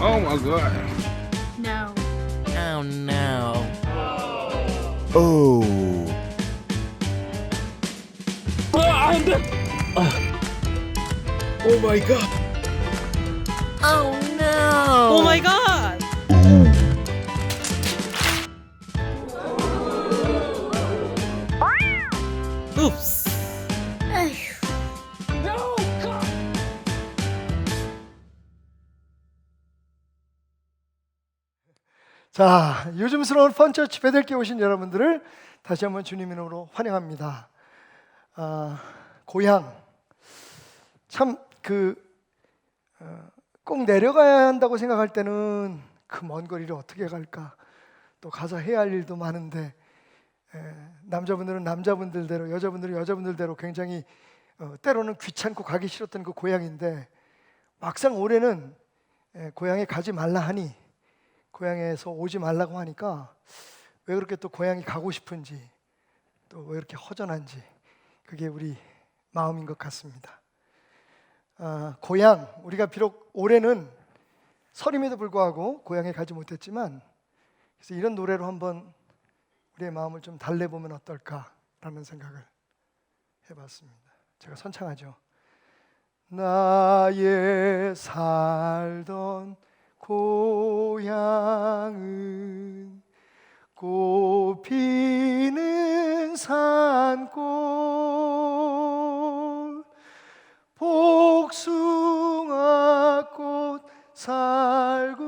Oh my God. No. Oh no. Oh. Oh my God. Oh no. Oh my god! Oops. 자, 요즘스러운 펀처치 베델께 오신 여러분들을 다시 한번 주님 이름으로 환영합니다. 고향 참 꼭 내려가야 한다고 생각할 때는 그 먼 거리를 어떻게 갈까? 또 가서 해야 할 일도 많은데 남자분들은 남자분들대로, 여자분들은 여자분들대로 굉장히 때로는 귀찮고 가기 싫었던 그 고향인데 막상 올해는 고향에 가지 말라 하니, 고향에서 오지 말라고 하니까 왜 그렇게 또 고향이 가고 싶은지, 또 왜 이렇게 허전한지, 그게 우리 마음인 것 같습니다. 고향, 우리가 비록 올해는 설임에도 불구하고 고향에 가지 못했지만, 그래서 이런 노래로 한번 우리의 마음을 좀 달래보면 어떨까라는 생각을 해봤습니다. 제가 선창하죠. 나의 살던 고향은 꽃피는 산골, 복숭아꽃, 살구꽃,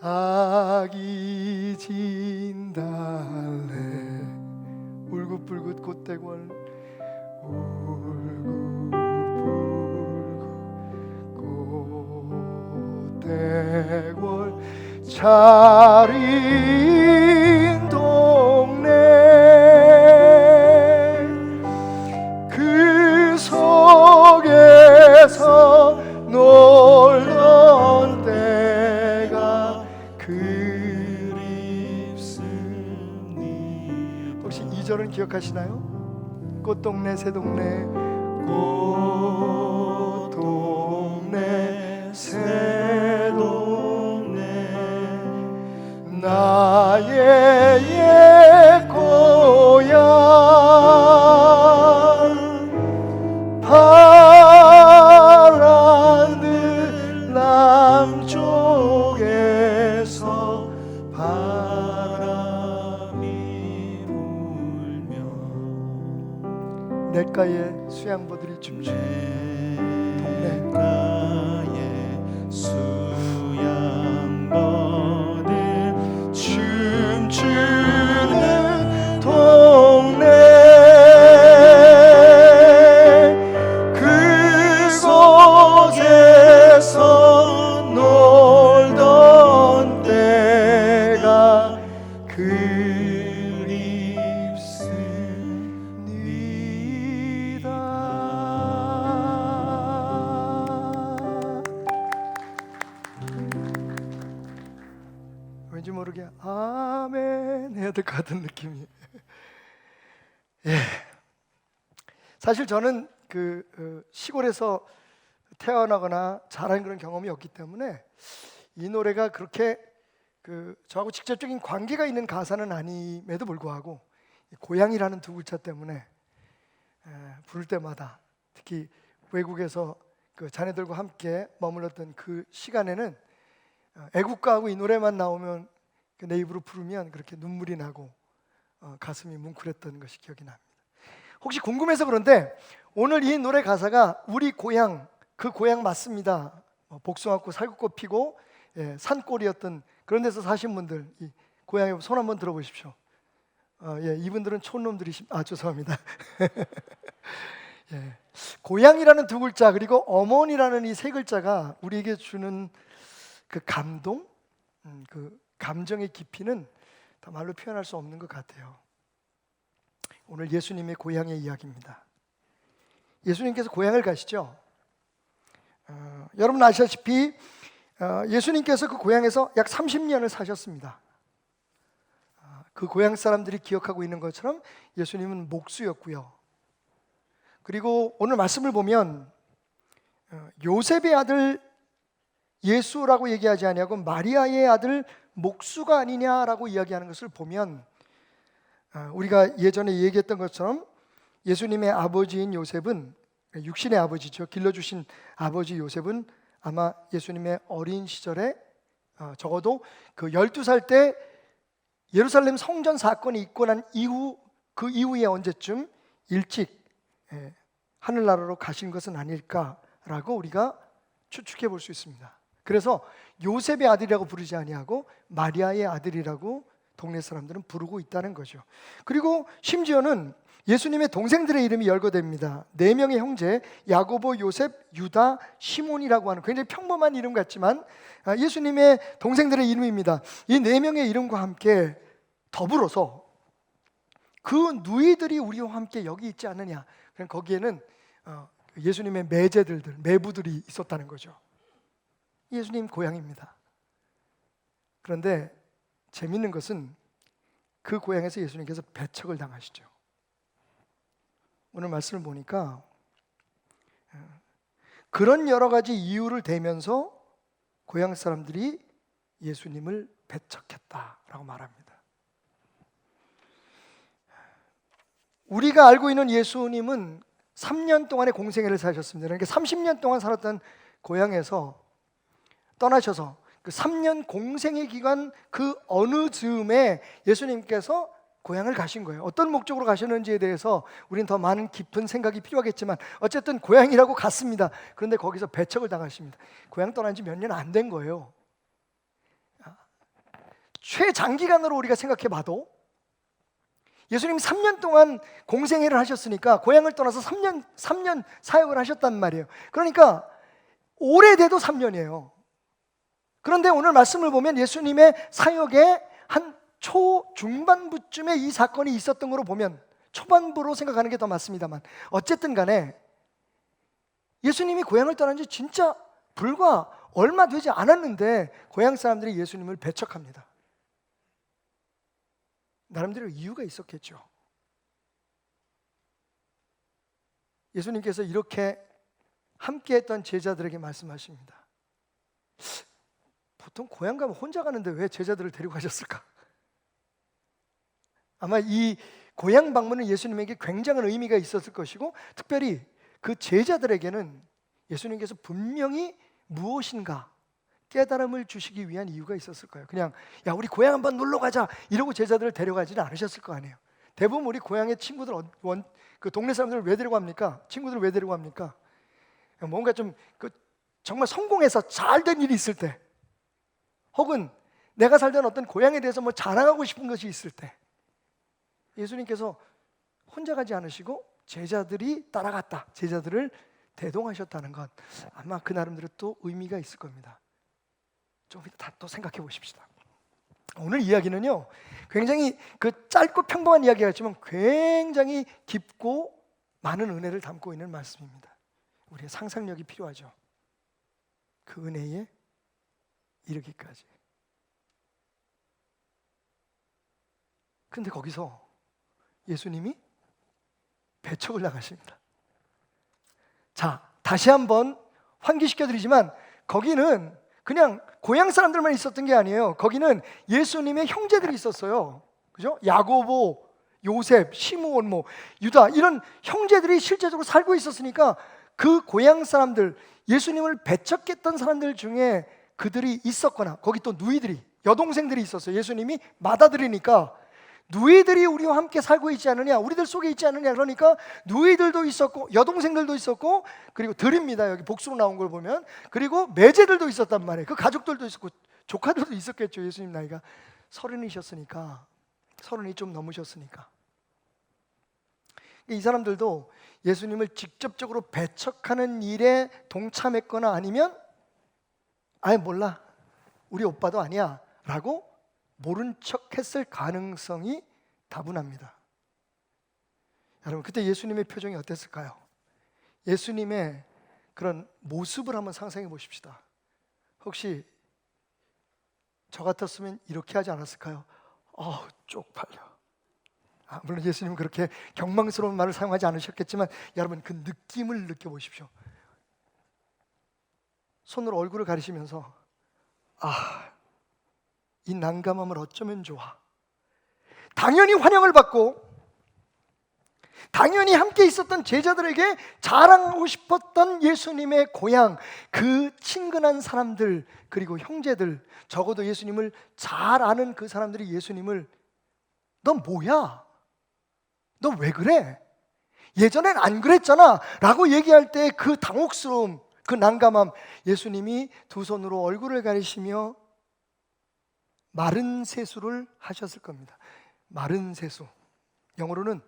아기 진달래, 울긋불긋 꽃대골, 울긋불긋 꽃대골 차린 동네, 그 속에서 놀던 때가 그립습니다. 혹시 2절은 기억하시나요? 꽃동네 새동네, 꽃동네 새동네, 나의 옛 고향, 파란들 남쪽에서 바람이 불며 냇가에 수양보들이 춤추는 동네, 수양보들 춤추는 동네, 그곳에서 놀던 때가 그립습니다. 왠지 모르게 아멘 해야 될 것 같은 느낌이. 예. 사실 저는 시골에서 태어나거나 자란 그런 경험이 없기 때문에 이 노래가 그렇게 저하고 직접적인 관계가 있는 가사는 아님에도 불구하고 고향이라는 두 글자 때문에 부를 때마다, 특히 외국에서 그 자녀들과 함께 머물렀던 그 시간에는 애국가하고 이 노래만 나오면 내 입으로 부르면 그렇게 눈물이 나고 가슴이 뭉클했던 것이 기억이 납니다. 혹시 궁금해서 그런데 오늘 이 노래 가사가 우리 고향, 그 고향 맞습니다. 복숭아꽃, 살구꽃 피고 산골이었던 그런 데서 사신 분들, 이 고향에 손 한번 들어보십시오. 이분들은 촌놈들이십. 죄송합니다. 예. 고향이라는 두 글자, 그리고 어머니라는 이 세 글자가 우리에게 주는 그 감동, 그 감정의 깊이는 다 말로 표현할 수 없는 것 같아요. 오늘 예수님의 고향의 이야기입니다. 예수님께서 고향을 가시죠. 여러분 아시다시피 예수님께서 그 고향에서 약 30년을 사셨습니다. 그 고향 사람들이 기억하고 있는 것처럼 예수님은 목수였고요. 그리고 오늘 말씀을 보면 요셉의 아들 예수라고 얘기하지 아니하고 마리아의 아들 목수가 아니냐라고 이야기하는 것을 보면 우리가 예전에 얘기했던 것처럼 예수님의 아버지인 요셉은 육신의 아버지죠. 길러주신 아버지 요셉은 아마 예수님의 어린 시절에 적어도 그 12살 때 예루살렘 성전 사건이 있고 난 이후 그 이후에 언제쯤 일찍 하늘나라로 가신 것은 아닐까라고 우리가 추측해 볼 수 있습니다. 그래서 요셉의 아들이라고 부르지 아니하고 마리아의 아들이라고 동네 사람들은 부르고 있다는 거죠. 그리고 심지어는 예수님의 동생들의 이름이 열거됩니다. 4명의 형제 야고보, 요셉, 유다, 시몬이라고 하는 굉장히 평범한 이름 같지만 예수님의 동생들의 이름입니다. 이 4명의 이름과 함께 더불어서 그 누이들이 우리와 함께 여기 있지 않느냐. 거기에는 예수님의 매제들들, 매부들이 있었다는 거죠. 예수님 고향입니다. 그런데 재밌는 것은 그 고향에서 예수님께서 배척을 당하시죠. 오늘 말씀을 보니까 그런 여러 가지 이유를 대면서 고향 사람들이 예수님을 배척했다라고 말합니다. 우리가 알고 있는 예수님은 3년 동안의 공생애를 사셨습니다. 그러니까 30년 동안 살았던 고향에서 떠나셔서 그 3년 공생의 기간 그 어느 즈음에 예수님께서 고향을 가신 거예요. 어떤 목적으로 가셨는지에 대해서 우리는 더 많은 깊은 생각이 필요하겠지만 어쨌든 고향이라고 갔습니다. 그런데 거기서 배척을 당하십니다. 고향 떠난 지 몇 년 안 된 거예요. 최장기간으로 우리가 생각해 봐도 예수님 3년 동안 공생애를 하셨으니까 고향을 떠나서 3년 사역을 하셨단 말이에요. 그러니까 오래돼도 3년이에요. 그런데 오늘 말씀을 보면 예수님의 사역의 한 초중반부쯤에 이 사건이 있었던 거로 보면 초반부로 생각하는 게 더 맞습니다만 어쨌든 간에 예수님이 고향을 떠난 지 진짜 불과 얼마 되지 않았는데 고향 사람들이 예수님을 배척합니다. 나름대로 이유가 있었겠죠. 예수님께서 이렇게 함께했던 제자들에게 말씀하십니다. 보통 고향 가면 혼자 가는데 왜 제자들을 데리고 가셨을까? 아마 이 고향 방문은 예수님에게 굉장한 의미가 있었을 것이고 특별히 그 제자들에게는 예수님께서 분명히 무엇인가 깨달음을 주시기 위한 이유가 있었을 거예요. 그냥 야 우리 고향 한번 놀러 가자 이러고 제자들을 데려가지는 않으셨을 거 아니에요. 대부분 우리 고향의 친구들 그 동네 사람들을 왜 데리고 갑니까? 친구들을 왜 데리고 갑니까? 뭔가 좀 정말 성공해서 잘 된 일이 있을 때 혹은 내가 살던 어떤 고향에 대해서 뭐 자랑하고 싶은 것이 있을 때 예수님께서 혼자 가지 않으시고 제자들이 따라갔다. 제자들을 대동하셨다는 것 아마 그 나름대로 또 의미가 있을 겁니다. 좀 이따 또 생각해 보십시다. 오늘 이야기는요 굉장히 그 짧고 평범한 이야기 같지만 굉장히 깊고 많은 은혜를 담고 있는 말씀입니다. 우리의 상상력이 필요하죠. 그 은혜에 이르기까지. 그런데 거기서 예수님이 배척을 당하십니다. 자, 다시 한번 환기시켜드리지만 거기는 그냥 고향 사람들만 있었던 게 아니에요. 거기는 예수님의 형제들이 있었어요. 그죠? 야고보, 요셉, 시므온, 유다 이런 형제들이 실제적으로 살고 있었으니까 그 고향 사람들, 예수님을 배척했던 사람들 중에 그들이 있었거나 거기 또 누이들이, 여동생들이 있었어요. 예수님이 맏아들이니까 누이들이 우리와 함께 살고 있지 않느냐, 우리들 속에 있지 않느냐. 그러니까 누이들도 있었고 여동생들도 있었고 그리고 들입니다. 여기 복수로 나온 걸 보면. 그리고 매제들도 있었단 말이에요. 그 가족들도 있었고 조카들도 있었겠죠. 예수님 나이가 30이셨으니까 30이 좀 넘으셨으니까 이 사람들도 예수님을 직접적으로 배척하는 일에 동참했거나 아니면 아예 몰라 우리 오빠도 아니야 라고 모른 척 했을 가능성이 다분합니다. 여러분 그때 예수님의 표정이 어땠을까요? 예수님의 그런 모습을 한번 상상해 보십시다. 혹시 저 같았으면 이렇게 하지 않았을까요? 쪽팔려. 물론 예수님은 그렇게 경망스러운 말을 사용하지 않으셨겠지만 여러분 그 느낌을 느껴보십시오. 손으로 얼굴을 가리시면서 이 난감함을 어쩌면 좋아. 당연히 환영을 받고 당연히 함께 있었던 제자들에게 자랑하고 싶었던 예수님의 고향, 그 친근한 사람들, 그리고 형제들, 적어도 예수님을 잘 아는 그 사람들이 예수님을 너 뭐야? 너 왜 그래? 예전엔 안 그랬잖아 라고 얘기할 때 그 당혹스러움, 그 난감함, 예수님이 두 손으로 얼굴을 가리시며 마른 세수를 하셨을 겁니다. 마른 세수, 영어로는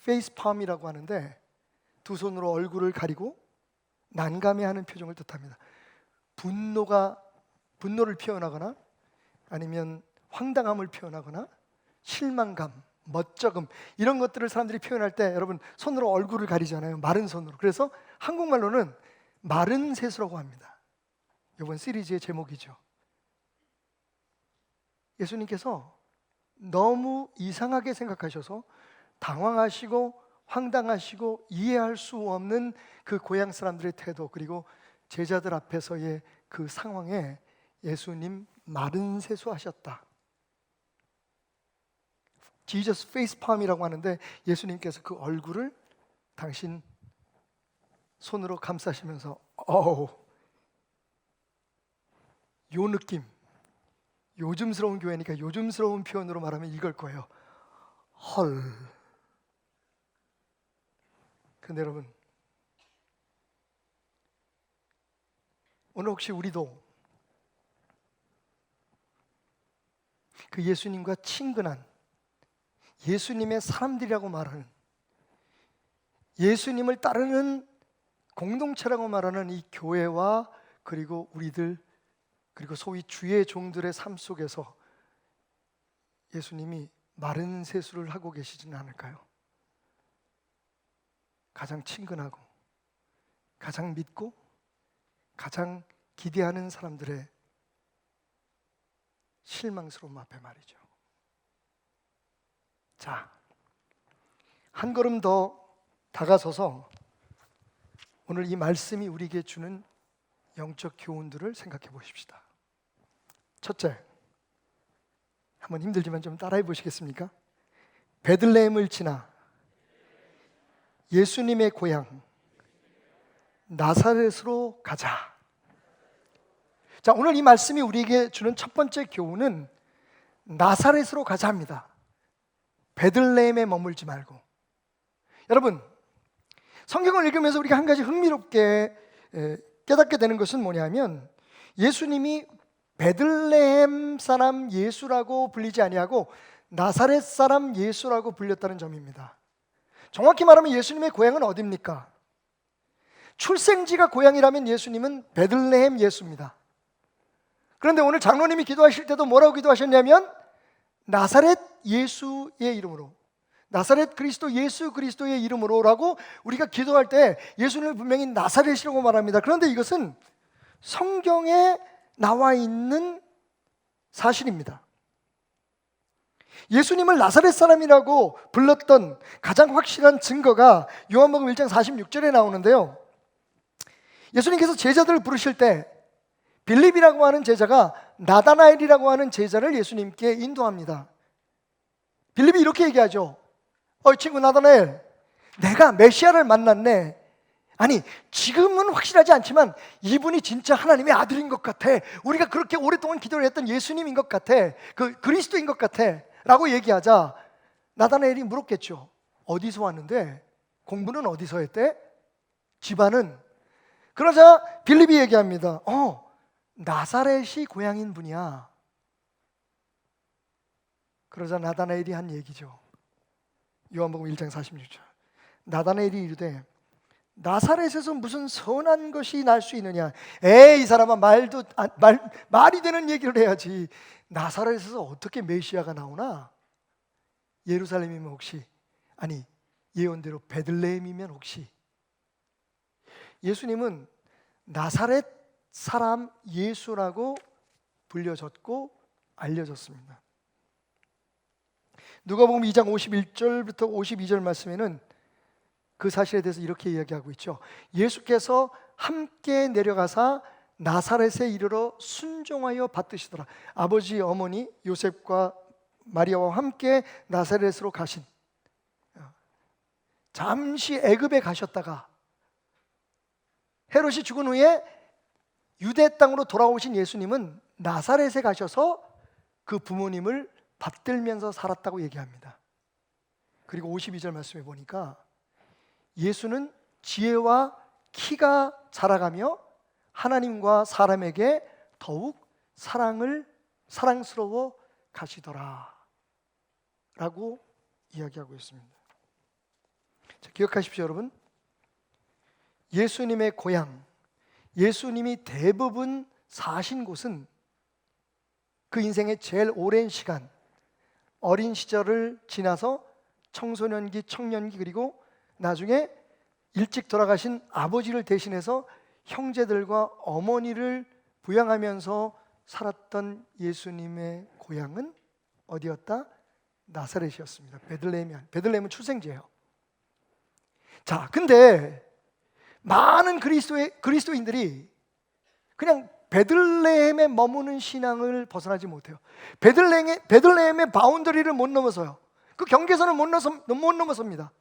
페이스 팜이라고 하는데 두 손으로 얼굴을 가리고 난감해하는 표정을 뜻합니다. 분노를 표현하거나 아니면 황당함을 표현하거나 실망감, 멋쩍음, 이런 것들을 사람들이 표현할 때 여러분 손으로 얼굴을 가리잖아요. 마른 손으로. 그래서 한국말로는 마른 세수라고 합니다. 이번 시리즈의 제목이죠. 예수님께서 너무 이상하게 생각하셔서 당황하시고 황당하시고 이해할 수 없는 그 고향 사람들의 태도, 그리고 제자들 앞에서의 그 상황에 예수님 마른 세수하셨다. Jesus face palm이라고 하는데 예수님께서 그 얼굴을 당신 손으로 감싸시면서 요 느낌, 요즘스러운 교회니까 요즘스러운 표현으로 말하면 이걸 거예요. 헐. 근데 여러분, 오늘 혹시 우리도 그 예수님과 친근한 예수님의 사람들이라고 말하는, 예수님을 따르는 공동체라고 말하는 이 교회와 그리고 우리들, 그리고 소위 주의 종들의 삶 속에서 예수님이 마른 세수를 하고 계시지는 않을까요? 가장 친근하고 가장 믿고 가장 기대하는 사람들의 실망스러움 앞에 말이죠. 자, 한 걸음 더 다가서서 오늘 이 말씀이 우리에게 주는 영적 교훈들을 생각해 보십시다. 첫째, 한번 힘들지만 좀 따라해 보시겠습니까? 베들레헴을 지나 예수님의 고향 나사렛으로 가자. 자, 오늘 이 말씀이 우리에게 주는 첫 번째 교훈은 나사렛으로 가자입니다. 베들레헴에 머물지 말고. 여러분, 성경을 읽으면서 우리가 한 가지 흥미롭게 깨닫게 되는 것은 뭐냐면, 예수님이 베들레헴 사람 예수라고 불리지 아니하고 나사렛 사람 예수라고 불렸다는 점입니다. 정확히 말하면 예수님의 고향은 어디입니까? 출생지가 고향이라면 예수님은 베들레헴 예수입니다. 그런데 오늘 장로님이 기도하실 때도 뭐라고 기도하셨냐면 나사렛 예수의 이름으로, 나사렛 그리스도 예수 그리스도의 이름으로라고 우리가 기도할 때 예수님을 분명히 나사렛이라고 말합니다. 그런데 이것은 성경에 나와 있는 사실입니다. 예수님을 나사렛 사람이라고 불렀던 가장 확실한 증거가 요한복음 1장 46절에 나오는데요, 예수님께서 제자들을 부르실 때 빌립이라고 하는 제자가 나다나엘이라고 하는 제자를 예수님께 인도합니다. 빌립이 이렇게 얘기하죠. 친구 나다나엘, 내가 메시아를 만났네. 아니, 지금은 확실하지 않지만 이분이 진짜 하나님의 아들인 것 같아. 우리가 그렇게 오랫동안 기도를 했던 예수님인 것 같아. 그 그리스도인 것 같아 라고 얘기하자 나다나엘이 물었겠죠. 어디서 왔는데? 공부는 어디서 했대? 집안은? 그러자 빌립이 얘기합니다. 나사렛이 고향인 분이야. 그러자 나다나엘이 한 얘기죠. 요한복음 1장 46절. 나다나엘이 이르되 나사렛에서 무슨 선한 것이 날 수 있느냐? 이 사람아, 말이 되는 얘기를 해야지. 나사렛에서 어떻게 메시아가 나오나? 예루살렘이면 혹시, 아니 예언대로 베들레헴이면 혹시. 예수님은 나사렛 사람 예수라고 불려졌고 알려졌습니다. 누가복음 2장 51절부터 52절 말씀에는 그 사실에 대해서 이렇게 이야기하고 있죠. 예수께서 함께 내려가사 나사렛에 이르러 순종하여 받드시더라. 아버지 어머니 요셉과 마리아와 함께 나사렛으로 가신, 잠시 애굽에 가셨다가 헤롯이 죽은 후에 유대 땅으로 돌아오신 예수님은 나사렛에 가셔서 그 부모님을 받들면서 살았다고 얘기합니다. 그리고 52절 말씀에 보니까 예수는 지혜와 키가 자라가며 하나님과 사람에게 더욱 사랑스러워 가시더라 라고 이야기하고 있습니다. 자, 기억하십시오 여러분. 예수님의 고향, 예수님이 대부분 사신 곳은 그 인생의 제일 오랜 시간, 어린 시절을 지나서 청소년기, 청년기, 그리고 나중에 일찍 돌아가신 아버지를 대신해서 형제들과 어머니를 부양하면서 살았던 예수님의 고향은 어디였다? 나사렛이었습니다. 베들레헴은 출생지예요. 자, 근데 많은 그리스도인들이 그냥 베들레헴에 머무는 신앙을 벗어나지 못해요. 베들레헴의 바운더리를 못 넘어서요. 그 경계선을 못 넘어섭니다.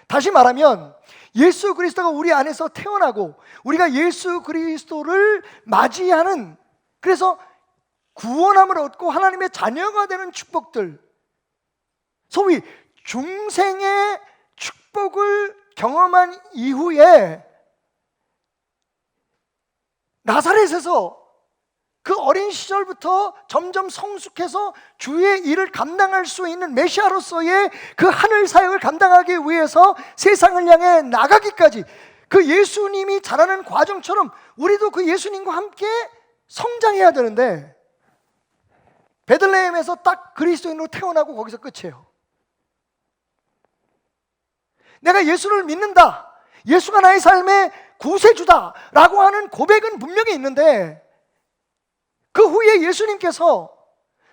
다시 말하면 예수 그리스도가 우리 안에서 태어나고 우리가 예수 그리스도를 맞이하는, 그래서 구원함을 얻고 하나님의 자녀가 되는 축복들, 소위 중생의 축복을 경험한 이후에 나사렛에서 그 어린 시절부터 점점 성숙해서 주의 일을 감당할 수 있는 메시아로서의 그 하늘 사역을 감당하기 위해서 세상을 향해 나가기까지, 그 예수님이 자라는 과정처럼 우리도 그 예수님과 함께 성장해야 되는데 베들레헴에서 딱 그리스도인으로 태어나고 거기서 끝이에요. 내가 예수를 믿는다, 예수가 나의 삶의 구세주다라고 하는 고백은 분명히 있는데 그 후에 예수님께서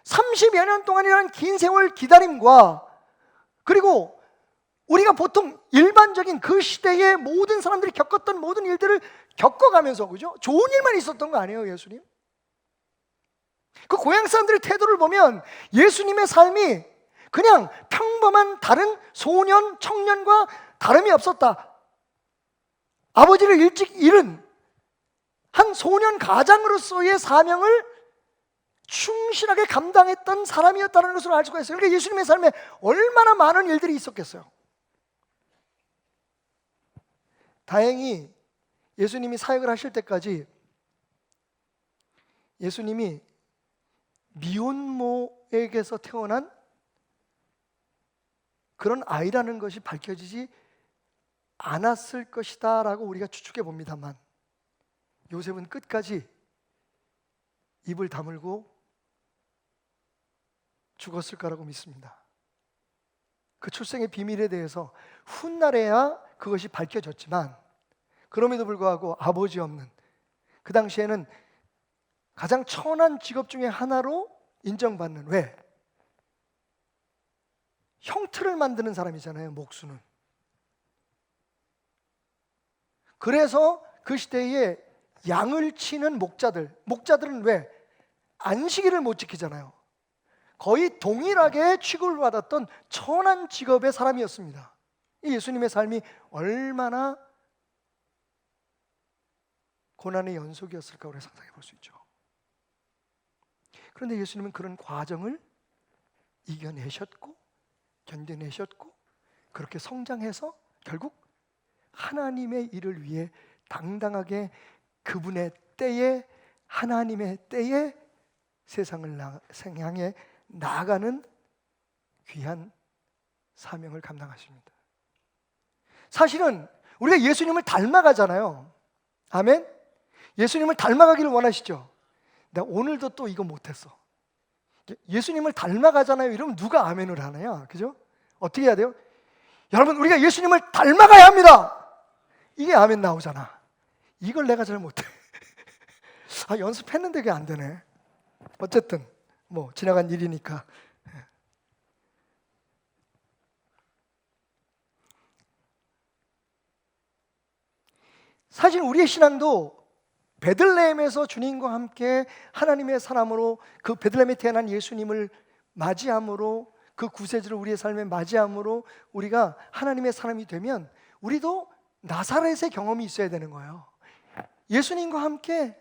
30여 년 동안이라는 긴 세월 기다림과, 그리고 우리가 보통 일반적인 그 시대의 모든 사람들이 겪었던 모든 일들을 겪어가면서, 그죠? 좋은 일만 있었던 거 아니에요, 예수님? 그 고향 사람들의 태도를 보면 예수님의 삶이 그냥 평범한 다른 소년, 청년과 다름이 없었다. 아버지를 일찍 잃은 한 소년 가장으로서의 사명을 충실하게 감당했던 사람이었다는 것을 알 수가 있어요. 그러니까 예수님의 삶에 얼마나 많은 일들이 있었겠어요. 다행히 예수님이 사역을 하실 때까지 예수님이 미혼모에게서 태어난 그런 아이라는 것이 밝혀지지 않았을 것이다 라고 우리가 추측해 봅니다만, 요셉은 끝까지 입을 다물고 죽었을 거라고 믿습니다. 그 출생의 비밀에 대해서 훗날에야 그것이 밝혀졌지만, 그럼에도 불구하고 아버지 없는, 그 당시에는 가장 천한 직업 중에 하나로 인정받는, 왜? 형틀을 만드는 사람이잖아요, 목수는. 그래서 그 시대에 양을 치는 목자들은 왜? 안식일을 못 지키잖아요. 거의 동일하게 취급을 받았던 천한 직업의 사람이었습니다. 이 예수님의 삶이 얼마나 고난의 연속이었을까 우리가 상상해 볼 수 있죠. 그런데 예수님은 그런 과정을 이겨내셨고 견뎌내셨고 그렇게 성장해서 결국 하나님의 일을 위해 당당하게 그분의 때에, 하나님의 때에 세상을 향해 나아가는 귀한 사명을 감당하십니다. 사실은 우리가 예수님을 닮아가잖아요. 아멘? 예수님을 닮아가기를 원하시죠? 내가 오늘도 또 이거 못했어. 예수님을 닮아가잖아요. 이러면 누가 아멘을 하나요? 그죠? 어떻게 해야 돼요? 여러분, 우리가 예수님을 닮아가야 합니다. 이게 아멘 나오잖아. 이걸 내가 잘 못해. 연습했는데 그게 안 되네. 어쨌든 뭐 지나간 일이니까. 사실 우리의 신앙도 베들레헴에서 주님과 함께 하나님의 사람으로 그 베들레헴에 태어난 예수님을 맞이함으로 그 구세주를 우리의 삶에 맞이함으로 우리가 하나님의 사람이 되면 우리도 나사렛의 경험이 있어야 되는 거예요. 예수님과 함께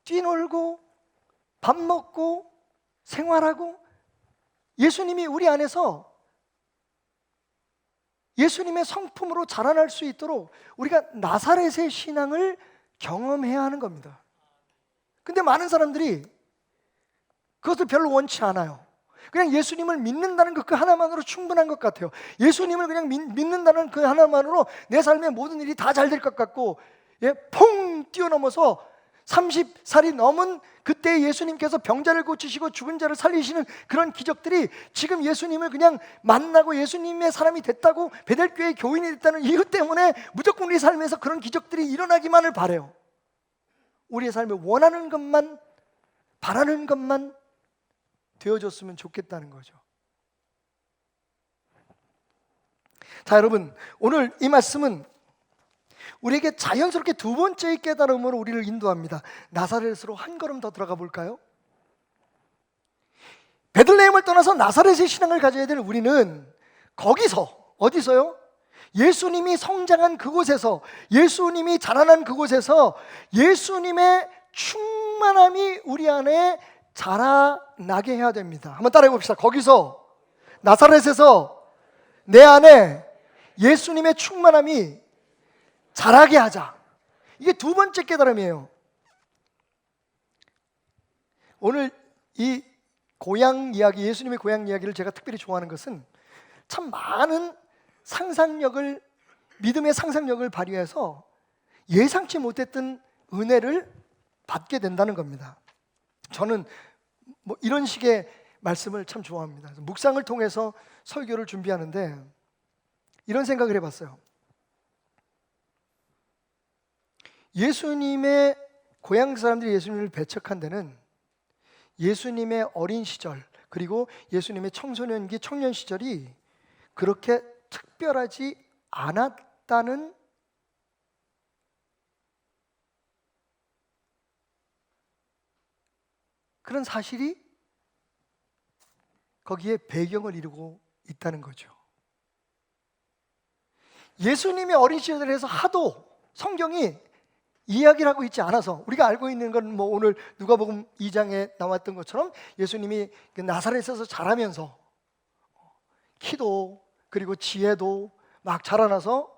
뛰놀고 밥 먹고 생활하고 예수님이 우리 안에서 예수님의 성품으로 자라날 수 있도록 우리가 나사렛의 신앙을 경험해야 하는 겁니다. 근데 많은 사람들이 그것을 별로 원치 않아요. 그냥 예수님을 믿는다는 그 하나만으로 충분한 것 같아요. 예수님을 그냥 믿는다는 그 하나만으로 내 삶의 모든 일이 다 잘 될 것 같고, 퐁 뛰어넘어서 30살이 넘은 그때 예수님께서 병자를 고치시고 죽은 자를 살리시는 그런 기적들이 지금 예수님을 그냥 만나고 예수님의 사람이 됐다고 베델교회 교인이 됐다는 이유 때문에 무조건 우리 삶에서 그런 기적들이 일어나기만을 바라요. 우리의 삶에 원하는 것만, 바라는 것만 되어줬으면 좋겠다는 거죠. 자, 여러분, 오늘 이 말씀은 우리에게 자연스럽게 두 번째의 깨달음으로 우리를 인도합니다. 나사렛으로 한 걸음 더 들어가 볼까요? 베들레헴을 떠나서 나사렛의 신앙을 가져야 될 우리는 거기서, 어디서요? 예수님이 성장한 그곳에서, 예수님이 자라난 그곳에서 예수님의 충만함이 우리 안에 자라나게 해야 됩니다. 한번 따라해 봅시다. 거기서, 나사렛에서 내 안에 예수님의 충만함이 자라게 하자. 이게 두 번째 깨달음이에요. 오늘 이 고향 이야기, 예수님의 고향 이야기를 제가 특별히 좋아하는 것은 참 많은 상상력을, 믿음의 상상력을 발휘해서 예상치 못했던 은혜를 받게 된다는 겁니다. 저는 뭐 이런 식의 말씀을 참 좋아합니다. 묵상을 통해서 설교를 준비하는데 이런 생각을 해봤어요. 예수님의 고향 사람들이 예수님을 배척한 데는 예수님의 어린 시절, 그리고 예수님의 청소년기, 청년 시절이 그렇게 특별하지 않았다는 그런 사실이 거기에 배경을 이루고 있다는 거죠. 예수님의 어린 시절에 해서 하도 성경이 이야기를 하고 있지 않아서, 우리가 알고 있는 건 뭐 오늘 누가복음 2장에 나왔던 것처럼 예수님이 나사렛에서 자라면서 키도 그리고 지혜도 막 자라나서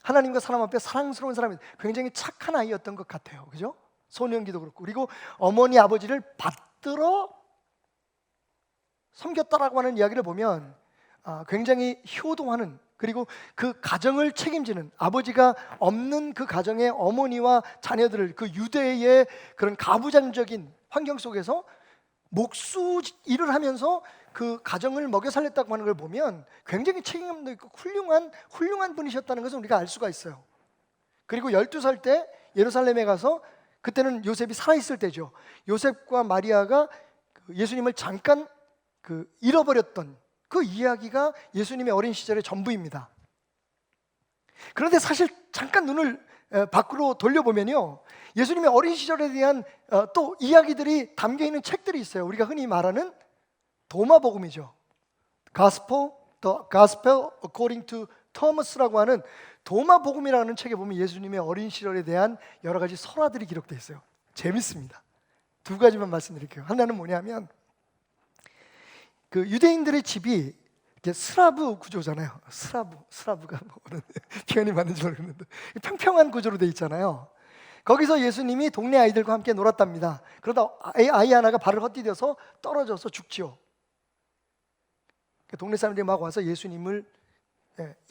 하나님과 사람 앞에 사랑스러운 사람이, 굉장히 착한 아이였던 것 같아요. 그죠? 소년기도 그렇고, 그리고 어머니 아버지를 받들어 섬겼다라고 하는 이야기를 보면 굉장히 효도하는, 그리고 그 가정을 책임지는, 아버지가 없는 그 가정의 어머니와 자녀들을, 그 유대의 그런 가부장적인 환경 속에서 목수 일을 하면서 그 가정을 먹여 살렸다고 하는 걸 보면 굉장히 책임감도 있고 훌륭한 분이셨다는 것을 우리가 알 수가 있어요. 그리고 12살 때 예루살렘에 가서, 그때는 요셉이 살아있을 때죠. 요셉과 마리아가 예수님을 잠깐 잃어버렸던 그 이야기가 예수님의 어린 시절의 전부입니다. 그런데 사실 잠깐 눈을 밖으로 돌려보면요, 예수님의 어린 시절에 대한 또 이야기들이 담겨있는 책들이 있어요. 우리가 흔히 말하는 도마복음이죠. The Gospel According to Thomas라고 하는 도마복음이라는 책에 보면 예수님의 어린 시절에 대한 여러 가지 설화들이 기록되어 있어요. 재밌습니다. 두 가지만 말씀드릴게요. 하나는 뭐냐면, 그 유대인들의 집이 이렇게 스라브 구조잖아요. 스라브가 뭐는 표현이 맞는지 모르겠는데 평평한 구조로 돼 있잖아요. 거기서 예수님이 동네 아이들과 함께 놀았답니다. 그러다 아이 하나가 발을 헛디뎌서 떨어져서 죽지요. 동네 사람들이 막 와서 예수님을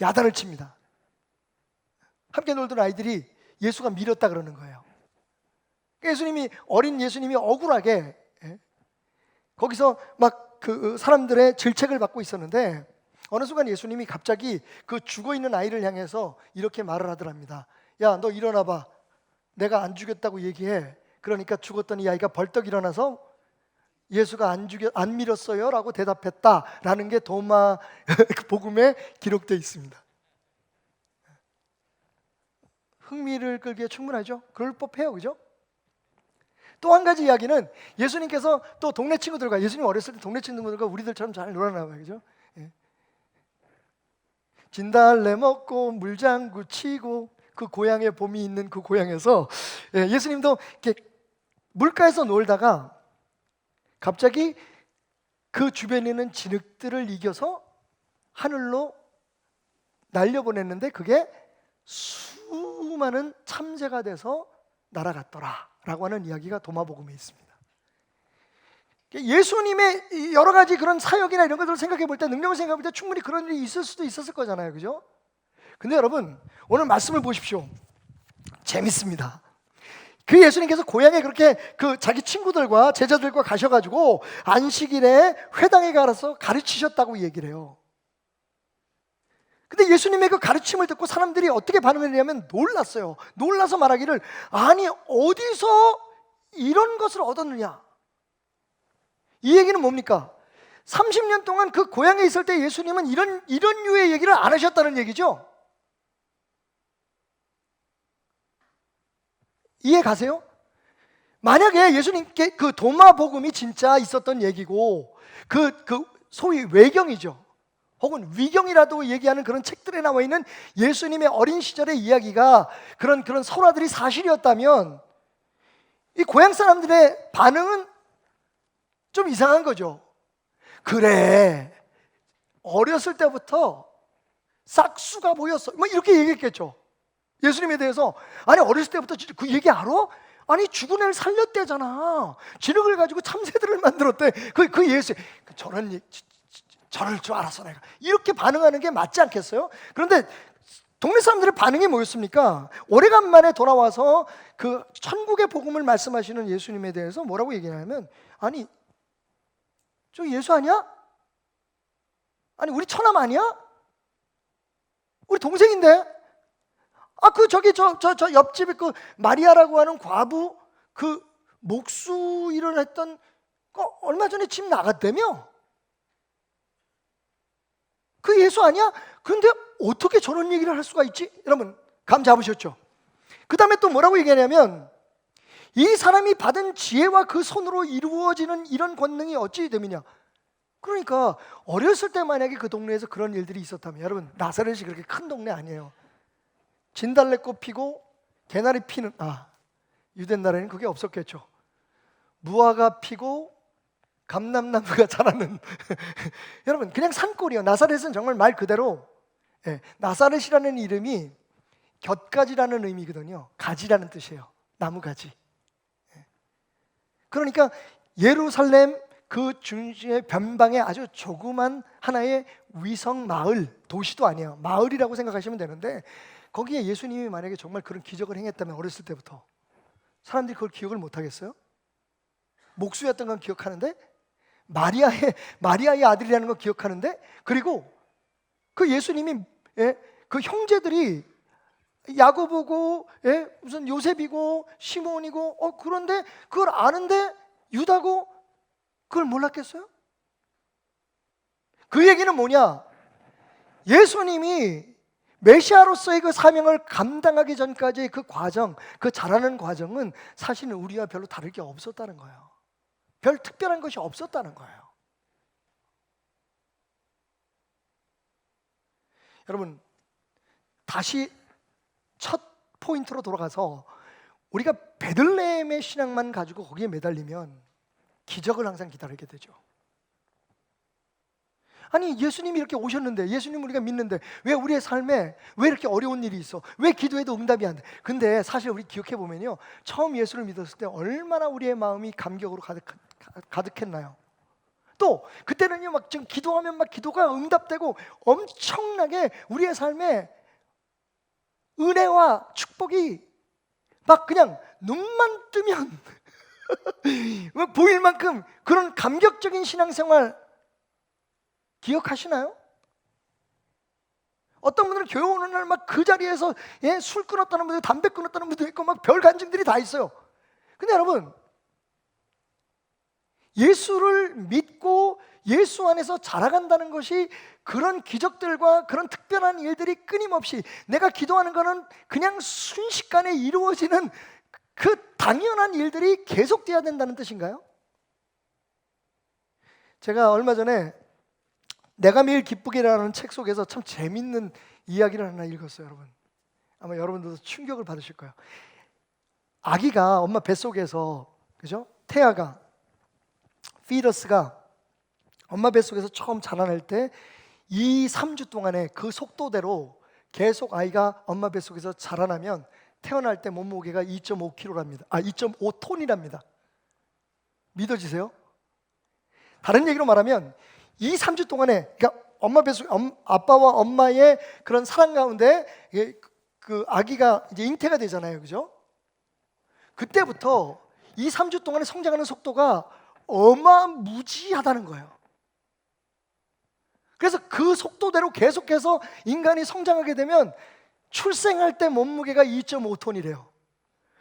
야단을 칩니다. 함께 놀던 아이들이 예수가 밀었다 그러는 거예요. 어린 예수님이 억울하게 거기서 막 그 사람들의 질책을 받고 있었는데, 어느 순간 예수님이 갑자기 그 죽어있는 아이를 향해서 이렇게 말을 하더랍니다. 야, 너 일어나봐. 내가 안 죽였다고 얘기해. 그러니까 죽었던 이 아이가 벌떡 일어나서 예수가 안 밀었어요 라고 대답했다라는 게 도마 복음에 기록되어 있습니다. 흥미를 끌기에 충분하죠? 그럴 법해요, 그죠? 또 한 가지 이야기는 예수님께서 또 동네 친구들과, 예수님 어렸을 때 동네 친구들과 우리들처럼 잘 놀았나 봐요, 그죠? 예. 진달래 먹고 물장구 치고 그 고향에 봄이 있는 그 고향에서 예수님도 이렇게 물가에서 놀다가 갑자기 그 주변에 있는 진흙들을 이겨서 하늘로 날려보냈는데 그게 수많은 참새가 돼서 날아갔더라 라고 하는 이야기가 도마복음에 있습니다. 예수님의 여러 가지 그런 사역이나 이런 것들을 생각해 볼 때, 능력을 생각해 볼 때 충분히 그런 일이 있을 수도 있었을 거잖아요, 그죠? 근데 여러분, 오늘 말씀을 보십시오. 재밌습니다. 그 예수님께서 고향에 그렇게 그 자기 친구들과 제자들과 가셔가지고 안식일에 회당에 가서 가르치셨다고 얘기를 해요. 근데 예수님의 그 가르침을 듣고 사람들이 어떻게 반응을 했냐면 놀랐어요. 놀라서 말하기를, 아니 어디서 이런 것을 얻었느냐. 이 얘기는 뭡니까? 30년 동안 그 고향에 있을 때 예수님은 이런 류의 얘기를 안 하셨다는 얘기죠. 이해 가세요? 만약에 예수님께 그 도마복음이 진짜 있었던 얘기고 그 소위 외경이죠, 혹은 위경이라도 얘기하는 그런 책들에 나와 있는 예수님의 어린 시절의 이야기가 그런 설화들이 사실이었다면 이 고향 사람들의 반응은 좀 이상한 거죠. 그래, 어렸을 때부터 싹수가 보였어, 뭐 이렇게 얘기했겠죠. 예수님에 대해서. 아니 어렸을 때부터 그 얘기 알아? 아니 죽은 애를 살렸대잖아. 진흙을 가지고 참새들을 만들었대. 그 예수, 저럴 줄 알았어 내가. 이렇게 반응하는 게 맞지 않겠어요? 그런데 동네 사람들의 반응이 뭐였습니까? 오래간만에 돌아와서 그 천국의 복음을 말씀하시는 예수님에 대해서 뭐라고 얘기하냐면, 아니 저 예수 아니야? 아니 우리 처남 아니야? 우리 동생인데? 저기 저 옆집에 그 마리아라고 하는 과부, 그 목수 일을 했던 거 얼마 전에 집 나갔다며? 그 예수 아니야? 근데 어떻게 저런 얘기를 할 수가 있지? 여러분 감 잡으셨죠? 그 다음에 또 뭐라고 얘기하냐면, 이 사람이 받은 지혜와 그 손으로 이루어지는 이런 권능이 어찌 됨이냐. 그러니까 어렸을 때 만약에 그 동네에서 그런 일들이 있었다면, 여러분 나사렛이 그렇게 큰 동네 아니에요. 진달래꽃 피고 개나리 피는, 유대 나라에는 그게 없었겠죠. 무화과 피고 감람나무가 자라는 여러분 그냥 산골이요. 나사렛은 정말 말 그대로 나사렛이라는 이름이 곁가지라는 의미거든요. 가지라는 뜻이에요. 나무가지. 그러니까 예루살렘 그 중심의 변방에 아주 조그만 하나의 위성 마을, 도시도 아니에요. 마을이라고 생각하시면 되는데, 거기에 예수님이 만약에 정말 그런 기적을 행했다면 어렸을 때부터 사람들이 그걸 기억을 못 하겠어요? 목수였던 건 기억하는데, 마리아의 아들이라는 건 기억하는데, 그리고 그 예수님이 그 형제들이 야고보고 무슨 요셉이고 시몬이고 그런데 그걸 아는데 유다고 그걸 몰랐겠어요? 그 얘기는 뭐냐? 예수님이 메시아로서의 그 사명을 감당하기 전까지의 그 과정, 그 자라는 과정은 사실은 우리와 별로 다를 게 없었다는 거예요. 별 특별한 것이 없었다는 거예요. 여러분 다시 첫 포인트로 돌아가서, 우리가 베들레헴의 신앙만 가지고 거기에 매달리면 기적을 항상 기다리게 되죠. 아니 예수님이 이렇게 오셨는데, 예수님 우리가 믿는데 왜 우리의 삶에 왜 이렇게 어려운 일이 있어? 왜 기도해도 응답이 안 돼? 근데 사실 우리 기억해 보면요, 처음 예수를 믿었을 때 얼마나 우리의 마음이 감격으로 가득했나요? 또 그때는요, 막 지금 기도하면 막 기도가 응답되고 엄청나게 우리의 삶에 은혜와 축복이 막 그냥 눈만 뜨면 보일 만큼 그런 감격적인 신앙생활 기억하시나요? 어떤 분들은 교회 오는 날 막 그 자리에서 술 끊었다는 분들, 담배 끊었다는 분도 있고 막 별 간증들이 다 있어요. 근데 여러분, 예수를 믿고 예수 안에서 자라간다는 것이 그런 기적들과 그런 특별한 일들이 끊임없이, 내가 기도하는 거는 그냥 순식간에 이루어지는 그 당연한 일들이 계속돼야 된다는 뜻인가요? 제가 얼마 전에 내가 매일 기쁘게라는 책 속에서 참 재밌는 이야기를 하나 읽었어요, 여러분. 아마 여러분들도 충격을 받으실 거예요. 아기가 엄마 뱃속에서, 그죠? 태아가, 피더스가 엄마 뱃속에서 처음 자라날 때 2, 3주 동안에 그 속도대로 계속 아이가 엄마 뱃속에서 자라나면 태어날 때 몸무게가 2.5kg랍니다. 2.5톤이랍니다. 믿어지세요? 다른 얘기로 말하면 2, 3주 동안에, 그러니까 엄마 뱃속, 아빠와 엄마의 그런 사랑 가운데 그 아기가 이제 잉태가 되잖아요, 그죠? 그때부터 2, 3주 동안에 성장하는 속도가 어마무지하다는 거예요. 그래서 그 속도대로 계속해서 인간이 성장하게 되면 출생할 때 몸무게가 2.5톤이래요.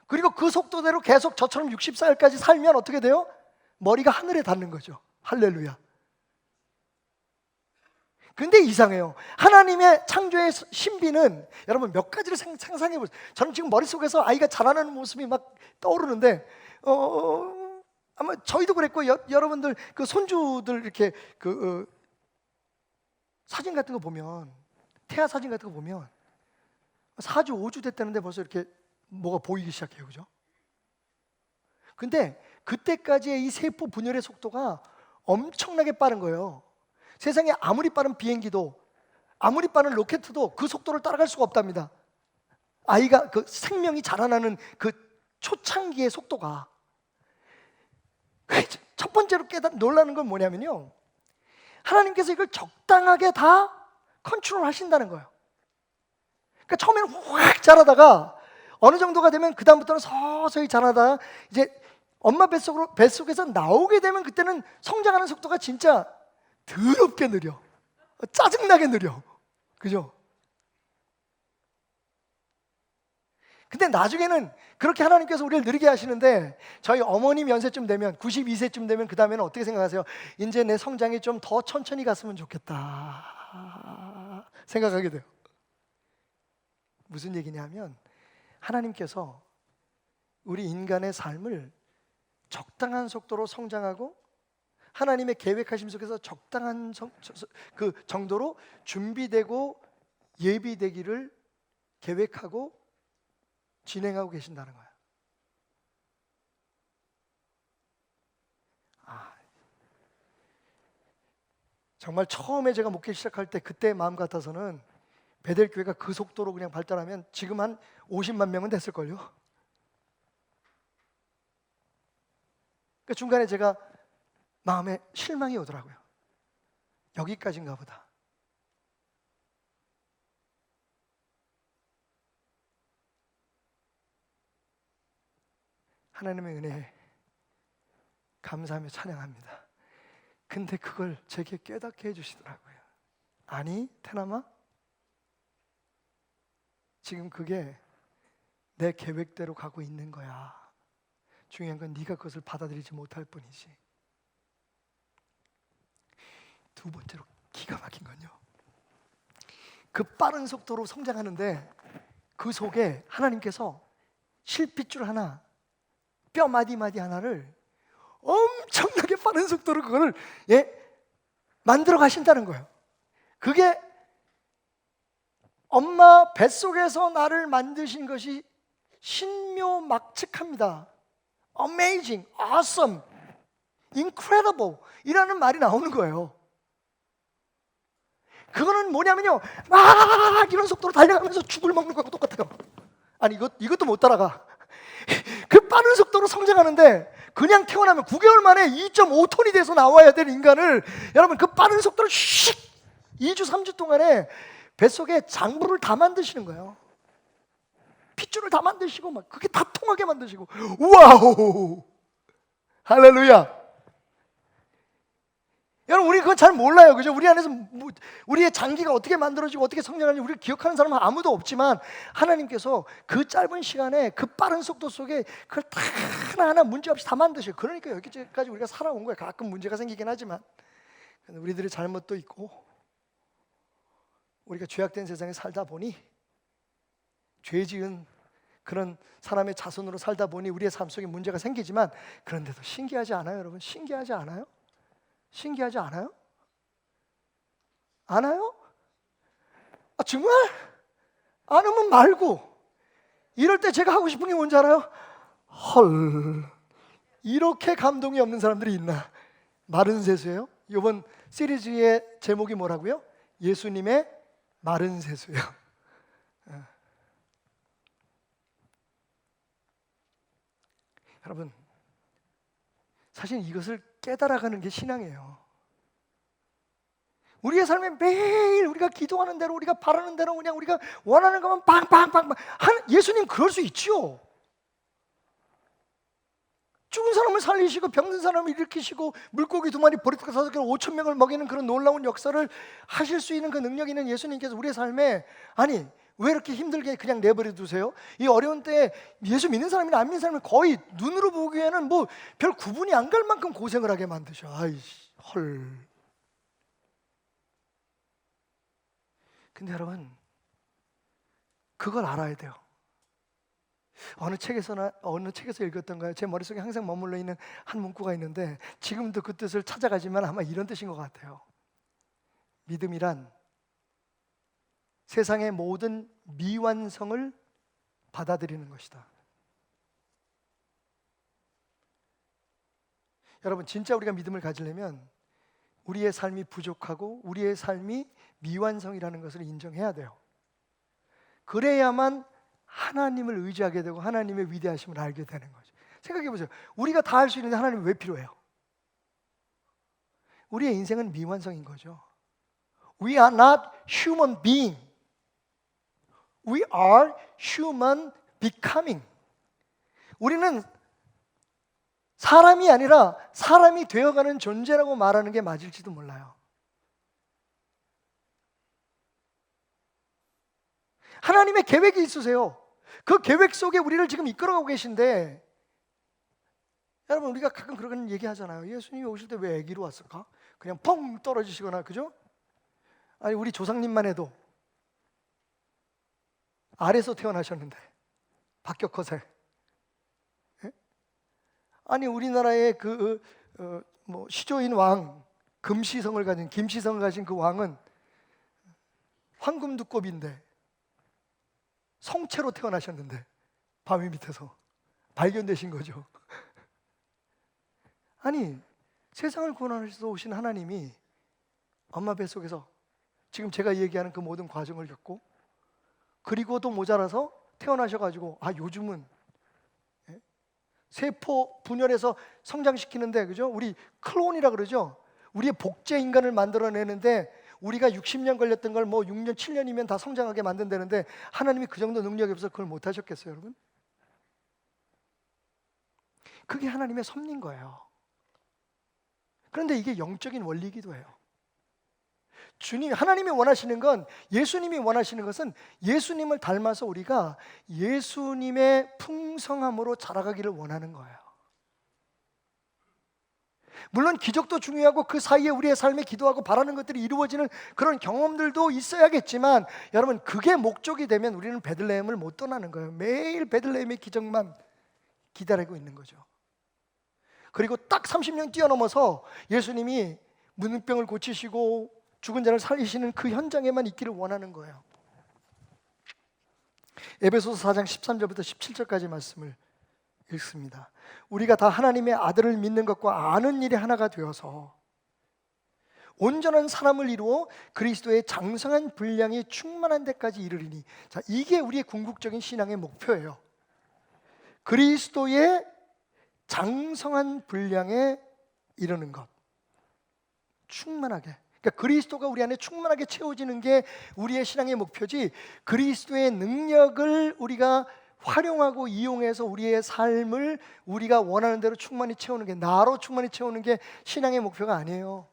그리고 그 속도대로 계속 저처럼 60살까지 살면 어떻게 돼요? 머리가 하늘에 닿는 거죠. 할렐루야. 근데 이상해요. 하나님의 창조의 신비는 여러분 몇 가지를 상상해 보세요. 저는 지금 머릿속에서 아이가 자라나는 모습이 막 떠오르는데 아마 저희도 그랬고 여러분들 그 손주들 이렇게 사진 같은 거 보면, 태아 사진 같은 거 보면 4주, 5주 됐다는데 벌써 이렇게 뭐가 보이기 시작해요, 그죠? 근데 그때까지의 이 세포 분열의 속도가 엄청나게 빠른 거예요. 세상에 아무리 빠른 비행기도, 아무리 빠른 로켓도 그 속도를 따라갈 수가 없답니다. 아이가 그 생명이 자라나는 그 초창기의 속도가. 첫 번째로 놀라는 건 뭐냐면요, 하나님께서 이걸 적당하게 다 컨트롤 하신다는 거예요. 그러니까 처음에는 확 자라다가 어느 정도가 되면 그 다음부터는 서서히 자라다가 이제 엄마 뱃속에서 나오게 되면 그때는 성장하는 속도가 진짜 더럽게 느려. 짜증나게 느려. 그죠? 근데 나중에는 그렇게 하나님께서 우리를 느리게 하시는데, 저희 어머님 연세쯤 되면, 92세쯤 되면 그 다음에는 어떻게 생각하세요? 이제 내 성장이 좀 더 천천히 갔으면 좋겠다 생각하게 돼요. 무슨 얘기냐면 하나님께서 우리 인간의 삶을 적당한 속도로 성장하고 하나님의 계획하심 속에서 적당한 그 정도로 준비되고 예비되기를 계획하고 진행하고 계신다는 거예요. 정말 처음에 제가 목회 시작할 때 그때의 마음 같아서는 베델교회가 그 속도로 그냥 발전하면 지금 한 50만 명은 됐을걸요. 그러니까 중간에 제가 마음에 실망이 오더라고요. 여기까지인가 보다. 하나님의 은혜에 감사하며 찬양합니다. 근데 그걸 제게 깨닫게 해주시더라고요. 아니, 테나마, 지금 그게 내 계획대로 가고 있는 거야. 중요한 건 네가 그것을 받아들이지 못할 뿐이지. 두 번째로 기가 막힌 건요, 그 빠른 속도로 성장하는데 그 속에 하나님께서 실핏줄 하나, 뼈 마디마디 하나를 엄청나게 빠른 속도로 그거를 만들어 가신다는 거예요. 그게 엄마 뱃속에서 나를 만드신 것이 신묘막측합니다. Amazing, awesome, incredible 이라는 말이 나오는 거예요. 그거는 뭐냐면요, 막 이런 속도로 달려가면서 죽을 먹는 거하고 똑같아요. 아니 이것도 못 따라가. 그 빠른 속도로 성장하는데 그냥 태어나면 9개월 만에 2.5톤이 돼서 나와야 될 인간을, 여러분 그 빠른 속도로 슉 2주 3주 동안에 뱃속에 장부를 다 만드시는 거예요. 핏줄을 다 만드시고 막 그게 다 통하게 만드시고, 와우, 할렐루야. 여러분 우리 그건 잘 몰라요, 그죠? 우리 안에서 우리의 장기가 어떻게 만들어지고 어떻게 성장하는지 우리를 기억하는 사람은 아무도 없지만 하나님께서 그 짧은 시간에 그 빠른 속도 속에 그걸 다 하나하나 문제없이 다 만드셔요. 그러니까 여기까지 우리가 살아온 거예요. 가끔 문제가 생기긴 하지만 우리들의 잘못도 있고 우리가 죄악된 세상에 살다 보니 죄 지은 그런 사람의 자손으로 살다 보니 우리의 삶 속에 문제가 생기지만, 그런데도 신기하지 않아요, 여러분? 신기하지 않아요? 신기하지 않아요? 않아요? 아, 정말? 안 오면 말고. 이럴 때 제가 하고 싶은 게 뭔지 알아요? 헐, 이렇게 감동이 없는 사람들이 있나? 마른 세수예요? 이번 시리즈의 제목이 뭐라고요? 예수님의 마른 세수예요. 여러분, 사실 이것을 깨달아가는 게 신앙이에요. 우리의 삶에 매일 우리가 기도하는 대로, 우리가 바라는 대로, 그냥 우리가 원하는 것만 빵빵빵빵 예수님 그럴 수 있죠. 죽은 사람을 살리시고 병든 사람을 일으키시고 물고기 2마리 보리떡 5개 5천 명을 먹이는 그런 놀라운 역사를 하실 수 있는 그 능력이 있는 예수님께서 우리의 삶에, 아니 왜 이렇게 힘들게 그냥 내버려 두세요? 이 어려운 때에 예수 믿는 사람이나 안 믿는 사람이 거의 눈으로 보기에는 뭐 별 구분이 안 갈 만큼 고생을 하게 만드셔. 아이씨, 헐. 근데 여러분, 그걸 알아야 돼요. 어느 책에서 읽었던가요? 제 머릿속에 항상 머물러 있는 한 문구가 있는데, 지금도 그 뜻을 찾아가지만 아마 이런 뜻인 것 같아요. 믿음이란 세상의 모든 미완성을 받아들이는 것이다. 여러분, 진짜 우리가 믿음을 가지려면 우리의 삶이 부족하고 우리의 삶이 미완성이라는 것을 인정해야 돼요. 그래야만 하나님을 의지하게 되고 하나님의 위대하심을 알게 되는 거죠. 생각해 보세요. 우리가 다 할 수 있는데 하나님이 왜 필요해요? 우리의 인생은 미완성인 거죠. We are not human being. We are human becoming. 우리는 사람이 아니라 사람이 되어가는 존재라고 말하는 게 맞을지도 몰라요. 하나님의 계획이 있으세요. 그 계획 속에 우리를 지금 이끌어가고 계신데, 여러분, 우리가 가끔 그런 얘기 하잖아요. 예수님이 오실 때 왜 아기로 왔을까? 그냥 펑 떨어지시거나, 그죠? 아니, 우리 조상님만 해도 아래서 태어나셨는데, 박격허세. 예? 아니, 우리나라의 시조인 왕, 김시성을 가진 그 왕은 황금두꺼비인데 성체로 태어나셨는데 바위 밑에서 발견되신 거죠. 아니, 세상을 구원하셔서 오신 하나님이 엄마 뱃속에서 지금 제가 얘기하는 그 모든 과정을 겪고, 그리고도 모자라서 태어나셔가지고, 요즘은 세포 분열해서 성장시키는데, 그죠? 우리 클론이라 그러죠. 우리의 복제 인간을 만들어내는데 우리가 60년 걸렸던 걸 6년, 7년이면 다 성장하게 만든다는데, 하나님이 그 정도 능력이 없어서 그걸 못 하셨겠어요, 여러분? 그게 하나님의 섭리인 거예요. 그런데 이게 영적인 원리이기도 해요. 하나님이 원하시는 건, 예수님이 원하시는 것은 예수님을 닮아서 우리가 예수님의 풍성함으로 자라가기를 원하는 거예요. 물론 기적도 중요하고 그 사이에 우리의 삶에 기도하고 바라는 것들이 이루어지는 그런 경험들도 있어야겠지만, 여러분, 그게 목적이 되면 우리는 베들레헴을 못 떠나는 거예요. 매일 베들레헴의 기적만 기다리고 있는 거죠. 그리고 딱 30년 뛰어넘어서 예수님이 문병을 고치시고 죽은 자를 살리시는 그 현장에만 있기를 원하는 거예요. 에베소서 4장 13절부터 17절까지 말씀을 읽습니다. 우리가 다 하나님의 아들을 믿는 것과 아는 일이 하나가 되어서 온전한 사람을 이루어 그리스도의 장성한 분량이 충만한 데까지 이르리니. 자, 이게 우리의 궁극적인 신앙의 목표예요. 그리스도의 장성한 분량에 이르는 것, 충만하게. 그러니까 그리스도가 우리 안에 충만하게 채워지는 게 우리의 신앙의 목표지, 그리스도의 능력을 우리가 활용하고 이용해서 우리의 삶을 우리가 원하는 대로 충만히 채우는 게, 나로 충만히 채우는 게 신앙의 목표가 아니에요.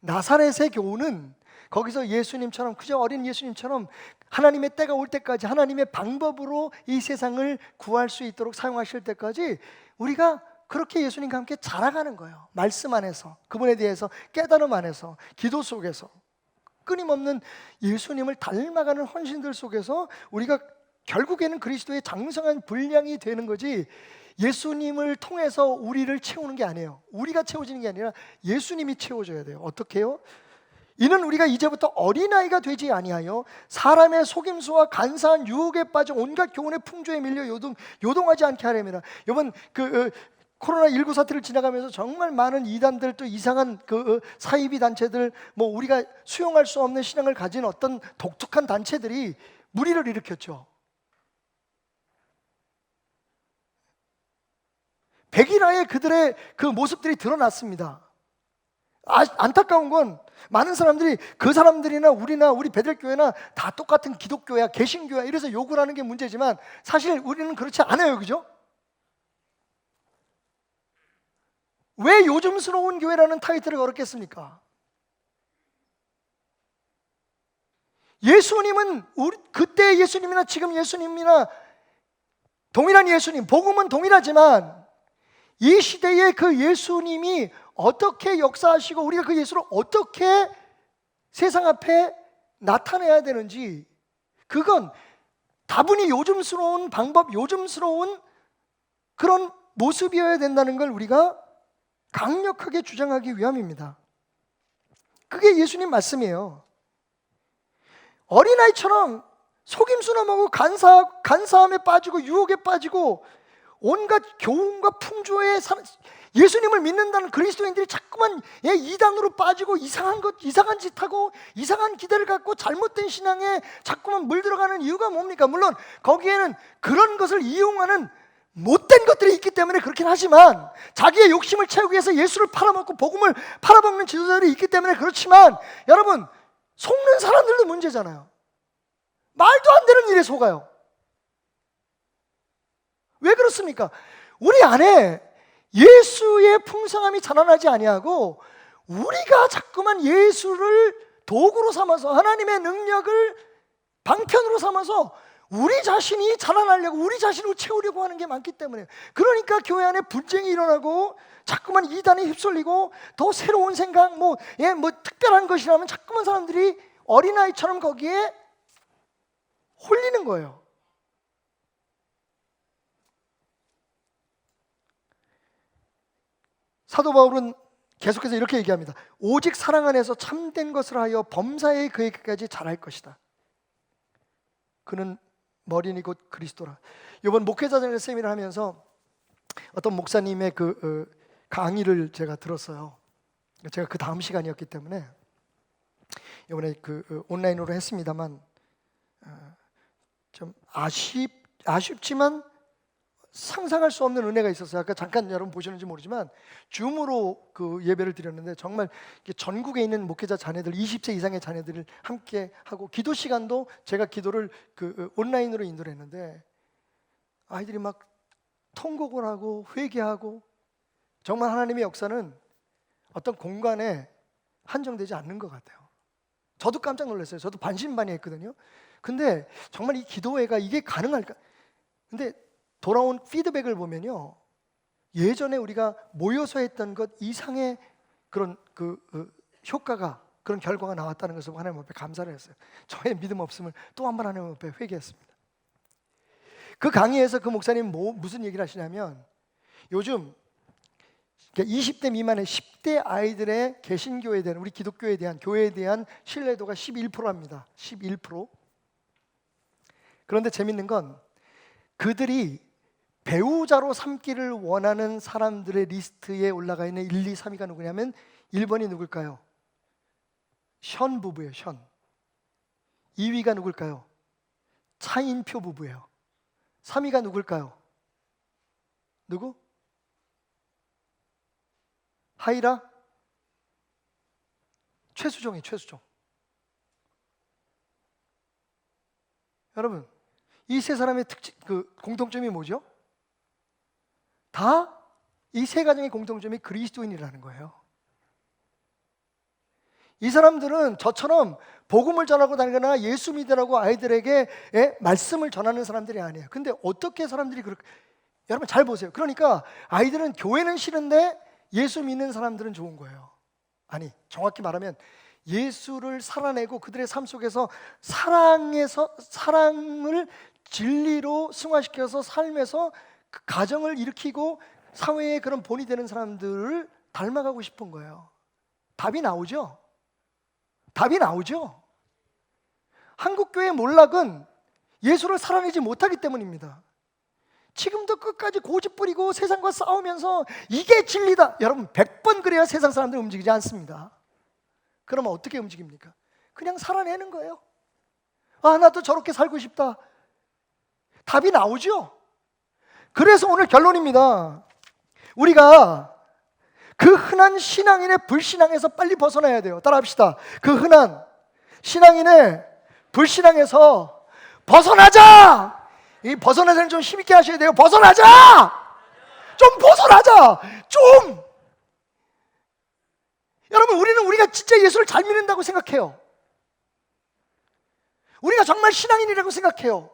나사렛의 교훈은 거기서 예수님처럼, 그저 어린 예수님처럼 하나님의 때가 올 때까지, 하나님의 방법으로 이 세상을 구할 수 있도록 사용하실 때까지 우리가 그렇게 예수님과 함께 자라가는 거예요. 말씀 안에서, 그분에 대해서 깨달음 안에서, 기도 속에서, 끊임없는 예수님을 닮아가는 헌신들 속에서 우리가 결국에는 그리스도의 장성한 분량이 되는 거지, 예수님을 통해서 우리를 채우는 게 아니에요. 우리가 채워지는 게 아니라 예수님이 채워줘야 돼요. 어떻게 해요? 이는 우리가 이제부터 어린아이가 되지 아니하여 사람의 속임수와 간사한 유혹에 빠져 온갖 교훈의 풍조에 밀려 요동하지 않게 하려니라. 이번 코로나19 사태를 지나가면서 정말 많은 이단들, 또 이상한 사이비 단체들, 뭐 우리가 수용할 수 없는 신앙을 가진 어떤 독특한 단체들이 무리를 일으켰죠. 백일하에 그들의 그 모습들이 드러났습니다. 안타까운 건 많은 사람들이 그 사람들이나 우리나 우리 베들교회나 다 똑같은 기독교야, 개신교야 이래서 욕을 하는 게 문제지만 사실 우리는 그렇지 않아요. 그죠? 왜 요즘스러운 교회라는 타이틀을 걸었겠습니까? 예수님은 그때 예수님이나 지금 예수님이나 동일한 예수님, 복음은 동일하지만 이 시대의 그 예수님이 어떻게 역사하시고 우리가 그 예수를 어떻게 세상 앞에 나타내야 되는지, 그건 다분히 요즘스러운 방법, 요즘스러운 그런 모습이어야 된다는 걸 우리가 강력하게 주장하기 위함입니다. 그게 예수님 말씀이에요. 어린아이처럼 속임수나 먹고 간사함에 빠지고 유혹에 빠지고 온갖 교훈과 풍조에 예수님을 믿는다는 그리스도인들이 자꾸만 이단으로 빠지고 이상한 짓하고 이상한 기대를 갖고 잘못된 신앙에 자꾸만 물들어가는 이유가 뭡니까? 물론 거기에는 그런 것을 이용하는 못된 것들이 있기 때문에 그렇긴 하지만, 자기의 욕심을 채우기 위해서 예수를 팔아먹고 복음을 팔아먹는 지도자들이 있기 때문에 그렇지만, 여러분, 속는 사람들도 문제잖아요. 말도 안 되는 일에 속아요. 왜 그렇습니까? 우리 안에 예수의 풍성함이 자라나지 아니하고 우리가 자꾸만 예수를 도구로 삼아서, 하나님의 능력을 방편으로 삼아서 우리 자신이 자라나려고, 우리 자신을 채우려고 하는 게 많기 때문에, 그러니까 교회 안에 분쟁이 일어나고 자꾸만 이단에 휩쓸리고 더 새로운 생각, 뭐 특별한 것이라면 자꾸만 사람들이 어린아이처럼 거기에 홀리는 거예요. 사도 바울은 계속해서 이렇게 얘기합니다. 오직 사랑 안에서 참된 것을 하여 범사에 그에게까지 자랄 것이다. 그는 머리니 곧 그리스도라. 이번 목회자들 세미나를 하면서 어떤 목사님의 강의를 제가 들었어요. 제가 그 다음 시간이었기 때문에 이번에 온라인으로 했습니다만 좀 아쉽지만 상상할 수 없는 은혜가 있었어요. 아까 잠깐 여러분 보시는지 모르지만 줌으로 예배를 드렸는데 정말 전국에 있는 목회자 자녀들, 20세 이상의 자녀들을 함께 하고, 기도 시간도 제가 기도를 온라인으로 인도를 했는데 아이들이 막 통곡을 하고 회개하고, 정말 하나님의 역사는 어떤 공간에 한정되지 않는 것 같아요. 저도 깜짝 놀랐어요. 저도 반신반의했거든요. 근데 정말 이 기도회가 이게 가능할까? 근데 돌아온 피드백을 보면요, 예전에 우리가 모여서 했던 것 이상의 그런 효과가, 그런 결과가 나왔다는 것을 하나님 앞에 감사를 했어요. 저의 믿음 없음을 또 한 번 하나님 앞에 회개했습니다. 그 강의에서 그 목사님 무슨 얘기를 하시냐면, 요즘 20대 미만의 10대 아이들의 개신교에 대한, 우리 기독교에 대한, 교회에 대한 신뢰도가 11%입니다. 11%. 그런데 재밌는 건 그들이 배우자로 삼기를 원하는 사람들의 리스트에 올라가 있는 1, 2, 3위가 누구냐면 1번이 누굴까요? 션 부부예요. 션. 2위가 누굴까요? 차인표 부부예요. 3위가 누굴까요? 누구? 하이라? 최수종이에요. 최수종. 여러분, 이 세 사람의 공통점이 뭐죠? 다 이 세 가정의 공통점이 그리스도인이라는 거예요. 이 사람들은 저처럼 복음을 전하고 다니거나 예수 믿으라고 아이들에게 말씀을 전하는 사람들이 아니에요. 근데 어떻게 사람들이 그렇게, 여러분 잘 보세요. 그러니까 아이들은 교회는 싫은데 예수 믿는 사람들은 좋은 거예요. 아니, 정확히 말하면 예수를 살아내고 그들의 삶 속에서 사랑을 진리로 승화시켜서 삶에서 그 가정을 일으키고 사회의 그런 본이 되는 사람들을 닮아가고 싶은 거예요. 답이 나오죠? 답이 나오죠? 한국교회의 몰락은 예수를 살아내지 못하기 때문입니다. 지금도 끝까지 고집 부리고 세상과 싸우면서 이게 진리다. 여러분 100번 그래야 세상 사람들 움직이지 않습니다. 그러면 어떻게 움직입니까? 그냥 살아내는 거예요. 아, 나도 저렇게 살고 싶다. 답이 나오죠? 그래서 오늘 결론입니다. 우리가 그 흔한 신앙인의 불신앙에서 빨리 벗어나야 돼요. 따라합시다. 그 흔한 신앙인의 불신앙에서 벗어나자! 이 벗어나자는 좀 힘있게 하셔야 돼요. 벗어나자! 좀 벗어나자! 좀! 여러분, 우리가 진짜 예수를 잘 믿는다고 생각해요. 우리가 정말 신앙인이라고 생각해요.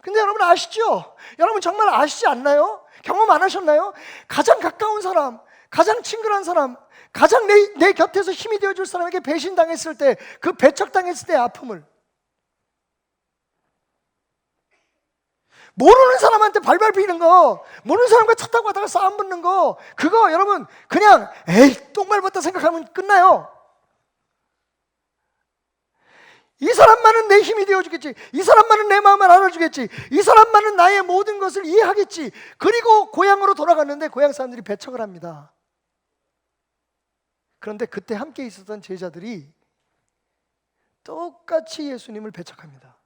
근데 여러분 아시죠? 여러분 정말 아시지 않나요? 경험 안 하셨나요? 가장 가까운 사람, 가장 친근한 사람, 가장 내 곁에서 힘이 되어줄 사람에게 배신당했을 때, 그 배척당했을 때의 아픔을, 모르는 사람한테 발발 피는 거, 모르는 사람과 차 타고 가다가 싸움 붙는 거, 그거 여러분 그냥 에이 똥 밟았다 생각하면 끝나요. 이 사람만은 내 힘이 되어주겠지, 이 사람만은 내 마음을 알아주겠지, 이 사람만은 나의 모든 것을 이해하겠지. 그리고 고향으로 돌아갔는데 고향 사람들이 배척을 합니다. 그런데 그때 함께 있었던 제자들이 똑같이 예수님을 배척합니다.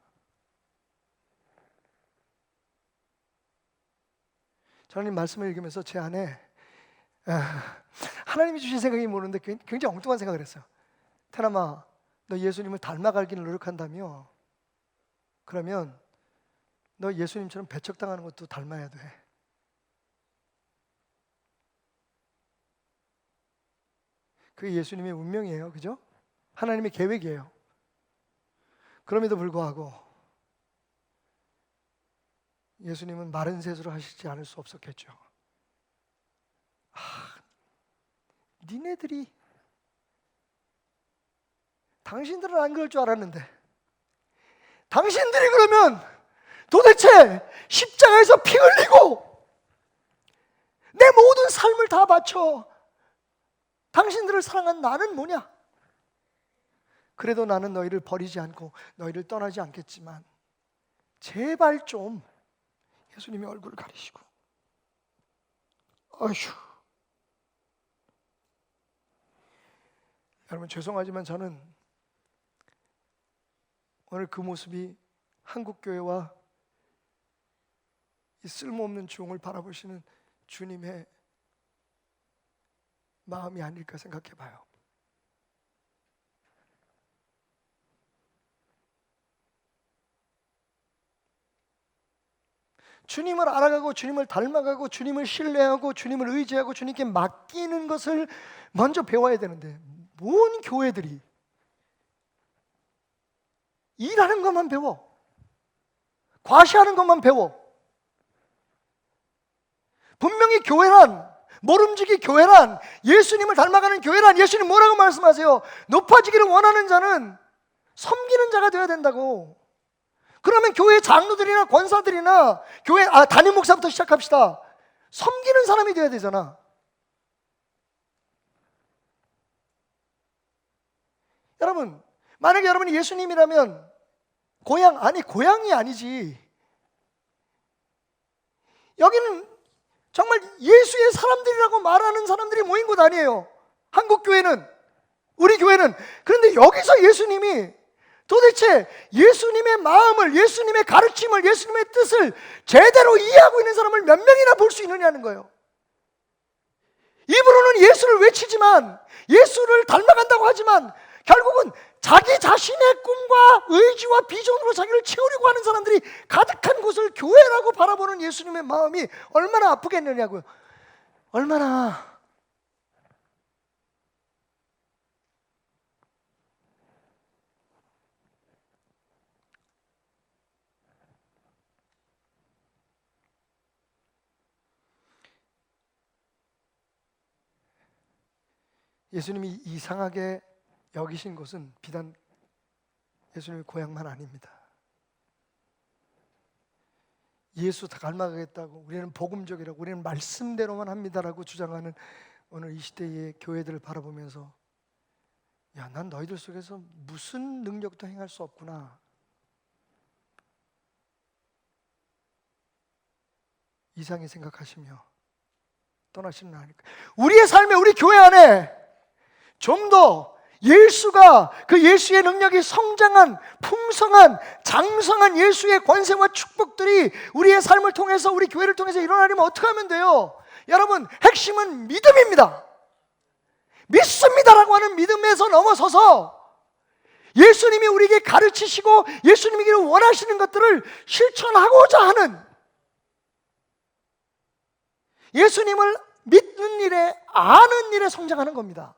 저는 이 말씀을 읽으면서 제 안에 하나님이 주신 생각이 모르는데 굉장히 엉뚱한 생각을 했어요. 테나마, 너 예수님을 닮아가기를 노력한다며? 그러면 너 예수님처럼 배척당하는 것도 닮아야 돼. 그게 예수님의 운명이에요. 그죠? 하나님의 계획이에요. 그럼에도 불구하고 예수님은 마른 셋으로 하시지 않을 수 없었겠죠. 니네들이, 당신들은 안 그럴 줄 알았는데, 당신들이 그러면 도대체 십자가에서 피 흘리고 내 모든 삶을 다 바쳐 당신들을 사랑한 나는 뭐냐? 그래도 나는 너희를 버리지 않고 너희를 떠나지 않겠지만 제발 좀, 예수님의 얼굴을 가리시고, 어휴. 여러분 죄송하지만 저는 오늘 그 모습이 한국교회와 이 쓸모없는 종을 바라보시는 주님의 마음이 아닐까 생각해 봐요. 주님을 알아가고 주님을 닮아가고 주님을 신뢰하고 주님을 의지하고 주님께 맡기는 것을 먼저 배워야 되는데, 뭔 교회들이 일하는 것만 배워, 과시하는 것만 배워. 분명히 교회란, 모름지기 교회란, 예수님을 닮아가는 교회란, 예수님 뭐라고 말씀하세요? 높아지기를 원하는 자는 섬기는 자가 되어야 된다고. 그러면 교회 장로들이나 권사들이나 교회 담임 목사부터 시작합시다. 섬기는 사람이 되어야 되잖아. 여러분, 만약에 여러분이 예수님이라면 고향이 아니지. 여기는 정말 예수의 사람들이라고 말하는 사람들이 모인 곳 아니에요. 한국교회는, 우리 교회는. 그런데 여기서 예수님이 도대체 예수님의 마음을, 예수님의 가르침을, 예수님의 뜻을 제대로 이해하고 있는 사람을 몇 명이나 볼 수 있느냐는 거예요. 입으로는 예수를 외치지만, 예수를 닮아간다고 하지만 결국은 자기 자신의 꿈과 의지와 비전으로 자기를 채우려고 하는 사람들이 가득한 곳을 교회라고 바라보는 예수님의 마음이 얼마나 아프겠느냐고요. 얼마나. 예수님이 이상하게 여기신 곳은 비단 예수님의 고향만 아닙니다. 예수 다 닮아가겠다고, 우리는 복음적이라고, 우리는 말씀대로만 합니다라고 주장하는 오늘 이 시대의 교회들을 바라보면서 야, 난 너희들 속에서 무슨 능력도 행할 수 없구나, 이상히 생각하시며 떠나시는 아닐까. 우리의 삶에, 우리 교회 안에 좀 더 예수가, 그 예수의 능력이 성장한, 풍성한, 장성한 예수의 권세와 축복들이 우리의 삶을 통해서, 우리 교회를 통해서 일어나려면 어떻게 하면 돼요? 여러분, 핵심은 믿음입니다. 믿습니다라고 하는 믿음에서 넘어서서 예수님이 우리에게 가르치시고 예수님이 원하시는 것들을 실천하고자 하는, 예수님을 믿는 일에, 아는 일에 성장하는 겁니다.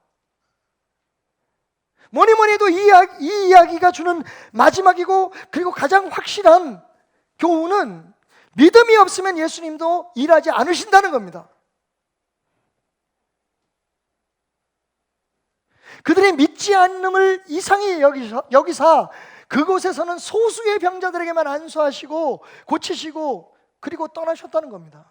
뭐니 해도 이 이야기가 주는 마지막이고 그리고 가장 확실한 교훈은 믿음이 없으면 예수님도 일하지 않으신다는 겁니다. 그들의 믿지 않음을 이상히 여기사 그곳에서는 소수의 병자들에게만 안수하시고 고치시고 그리고 떠나셨다는 겁니다.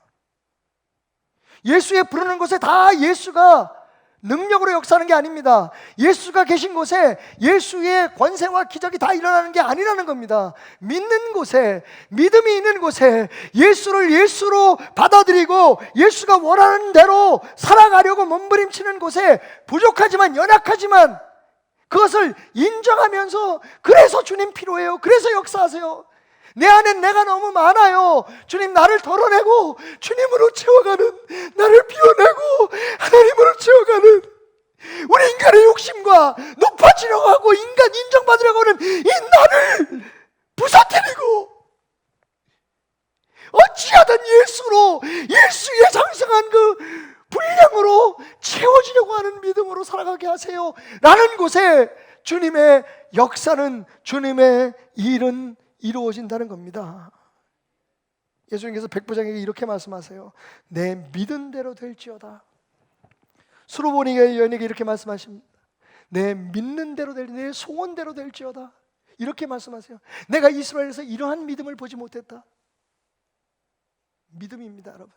예수의 부르는 곳에 다 예수가 능력으로 역사하는 게 아닙니다. 예수가 계신 곳에 예수의 권세와 기적이 다 일어나는 게 아니라는 겁니다. 믿는 곳에, 믿음이 있는 곳에 예수를 예수로 받아들이고 예수가 원하는 대로 살아가려고 몸부림치는 곳에 부족하지만, 연약하지만 그것을 인정하면서, 그래서 주님 필요해요, 그래서 역사하세요, 내 안엔 내가 너무 많아요, 주님 나를 덜어내고 주님으로 채워가는, 나를 비워내고 하나님으로 채워가는, 우리 인간의 욕심과 높아지려고 하고 인간 인정받으려고 하는 이 나를 부서뜨리고 어찌하든 예수로, 예수의 장성한 그 분량으로 채워지려고 하는 믿음으로 살아가게 하세요 라는 곳에 주님의 역사는, 주님의 일은 이루어진다는 겁니다. 예수님께서 백부장에게 이렇게 말씀하세요. 내 믿은 대로 될지어다. 수로보니 여인에게 이렇게 말씀하십니다. 내 믿는 대로 내 소원대로 될지어다. 이렇게 말씀하세요. 내가 이스라엘에서 이러한 믿음을 보지 못했다. 믿음입니다, 여러분.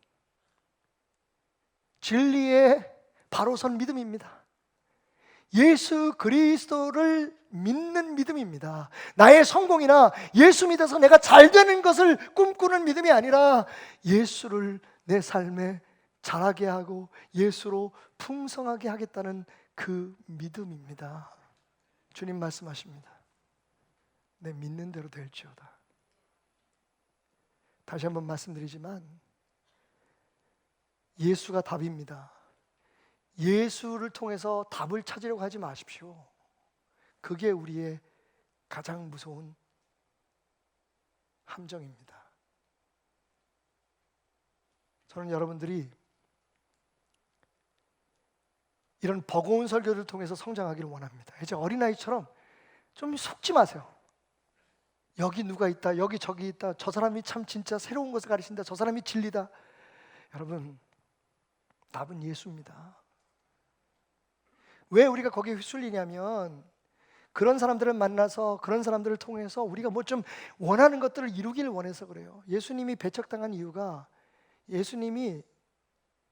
진리의 바로 선 믿음입니다. 예수 그리스도를 믿는 믿음입니다. 나의 성공이나 예수 믿어서 내가 잘 되는 것을 꿈꾸는 믿음이 아니라 예수를 내 삶에 자라게 하고 예수로 풍성하게 하겠다는 그 믿음입니다. 주님 말씀하십니다. 내 믿는 대로 될지어다. 다시 한번 말씀드리지만 예수가 답입니다. 예수를 통해서 답을 찾으려고 하지 마십시오. 그게 우리의 가장 무서운 함정입니다. 저는 여러분들이 이런 버거운 설교를 통해서 성장하기를 원합니다. 이제 어린아이처럼 좀 속지 마세요. 여기 누가 있다, 여기 저기 있다, 저 사람이 참 진짜 새로운 것을 가르친다, 저 사람이 진리다. 여러분, 답은 예수입니다. 왜 우리가 거기에 휩쓸리냐면 그런 사람들을 만나서, 그런 사람들을 통해서 우리가 뭐 좀 원하는 것들을 이루기를 원해서 그래요. 예수님이 배척당한 이유가, 예수님이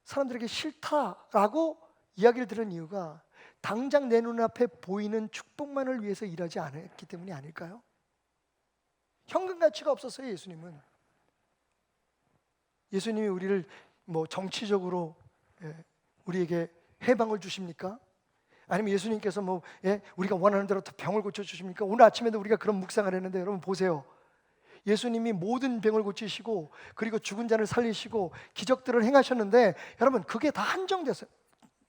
사람들에게 싫다라고 이야기를 들은 이유가 당장 내 눈앞에 보이는 축복만을 위해서 일하지 않았기 때문이 아닐까요? 현금 가치가 없었어요. 예수님이 우리를 뭐 정치적으로 우리에게 해방을 주십니까? 아니면 예수님께서 우리가 원하는 대로 병을 고쳐주십니까? 오늘 아침에도 우리가 그런 묵상을 했는데 여러분 보세요. 예수님이 모든 병을 고치시고 그리고 죽은 자를 살리시고 기적들을 행하셨는데 여러분 그게 다 한정됐어요.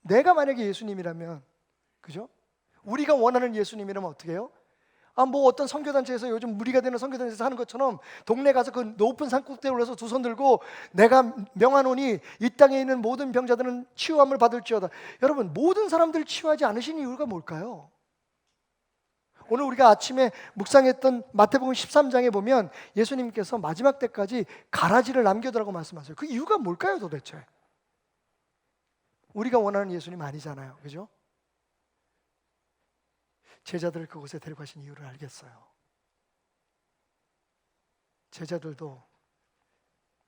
내가 만약에 예수님이라면, 그죠? 우리가 원하는 예수님이라면 어떻게 해요? 뭐 어떤 선교단체에서 요즘 무리가 되는 선교단체에서 하는 것처럼 동네 가서 그 높은 산꼭대기에 올라서 두 손 들고 내가 명하노니 이 땅에 있는 모든 병자들은 치유함을 받을지어다. 여러분, 모든 사람들 치유하지 않으신 이유가 뭘까요? 오늘 우리가 아침에 묵상했던 마태복음 13장에 보면 예수님께서 마지막 때까지 가라지를 남겨두라고 말씀하세요. 그 이유가 뭘까요 도대체? 우리가 원하는 예수님 아니잖아요, 그죠? 제자들을 그곳에 데려가신 이유를 알겠어요. 제자들도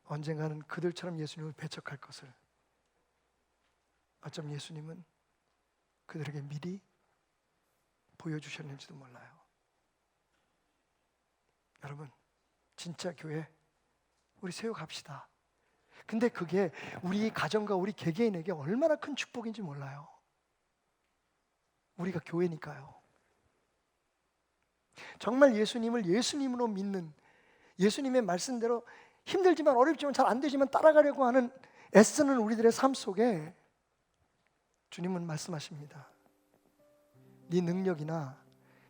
언젠가는 그들처럼 예수님을 배척할 것을 어쩜 예수님은 그들에게 미리 보여주셨는지도 몰라요. 여러분, 진짜 교회 우리 세워갑시다. 근데 그게 우리 가정과 우리 개개인에게 얼마나 큰 축복인지 몰라요. 우리가 교회니까요. 정말 예수님을 예수님으로 믿는, 예수님의 말씀대로 힘들지만 어렵지만 잘 안 되지만 따라가려고 하는 애쓰는 우리들의 삶 속에 주님은 말씀하십니다. 네 능력이나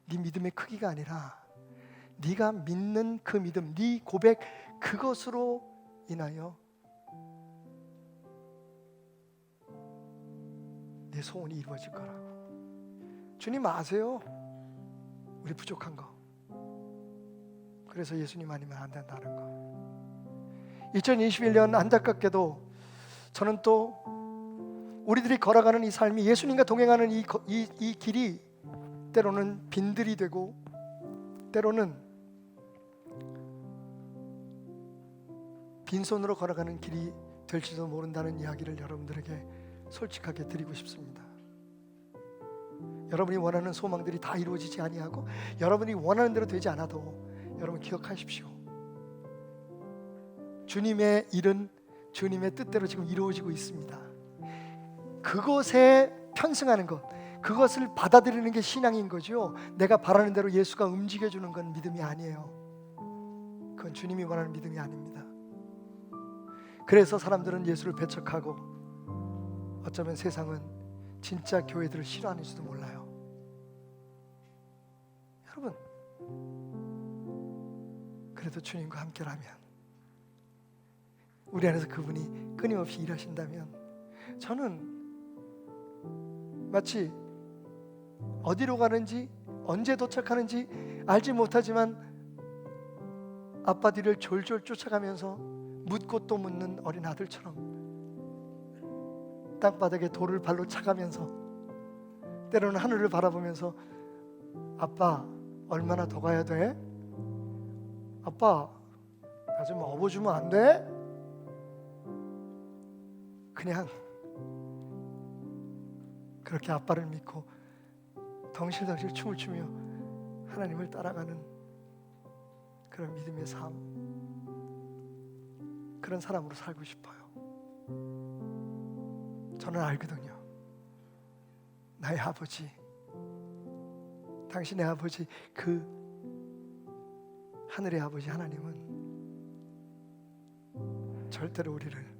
네 믿음의 크기가 아니라 네가 믿는 그 믿음, 네 고백, 그것으로 인하여 내 소원이 이루어질 거라고. 주님 아세요, 우리 부족한 거. 그래서 예수님 아니면 안 된다는 거. 2021년 안타깝게도 저는 또 우리들이 걸어가는 이 삶이, 예수님과 동행하는 이 길이 때로는 빈들이 되고 때로는 빈손으로 걸어가는 길이 될지도 모른다는 이야기를 여러분들에게 솔직하게 드리고 싶습니다. 여러분이 원하는 소망들이 다 이루어지지 아니하고 여러분이 원하는 대로 되지 않아도 여러분 기억하십시오. 주님의 일은 주님의 뜻대로 지금 이루어지고 있습니다. 그것에 편승하는 것, 그것을 받아들이는 게 신앙인 거죠. 내가 바라는 대로 예수가 움직여주는 건 믿음이 아니에요. 그건 주님이 원하는 믿음이 아닙니다. 그래서 사람들은 예수를 배척하고 어쩌면 세상은 진짜 교회들을 싫어하는지도 몰라요. 여러분, 그래도 주님과 함께라면, 우리 안에서 그분이 끊임없이 일하신다면, 저는 마치 어디로 가는지 언제 도착하는지 알지 못하지만 아빠 뒤를 졸졸 쫓아가면서 묻고 또 묻는 어린 아들처럼 땅바닥에 돌을 발로 차가면서 때로는 하늘을 바라보면서 아빠 얼마나 더 가야 돼? 아빠 나 좀 업어주면 안 돼? 그냥 그렇게 아빠를 믿고 덩실덩실 춤을 추며 하나님을 따라가는 그런 믿음의 삶, 그런 사람으로 살고 싶어요. 저는 알거든요. 나의 아버지, 당신의 아버지, 그 하늘의 아버지 하나님은 절대로 우리를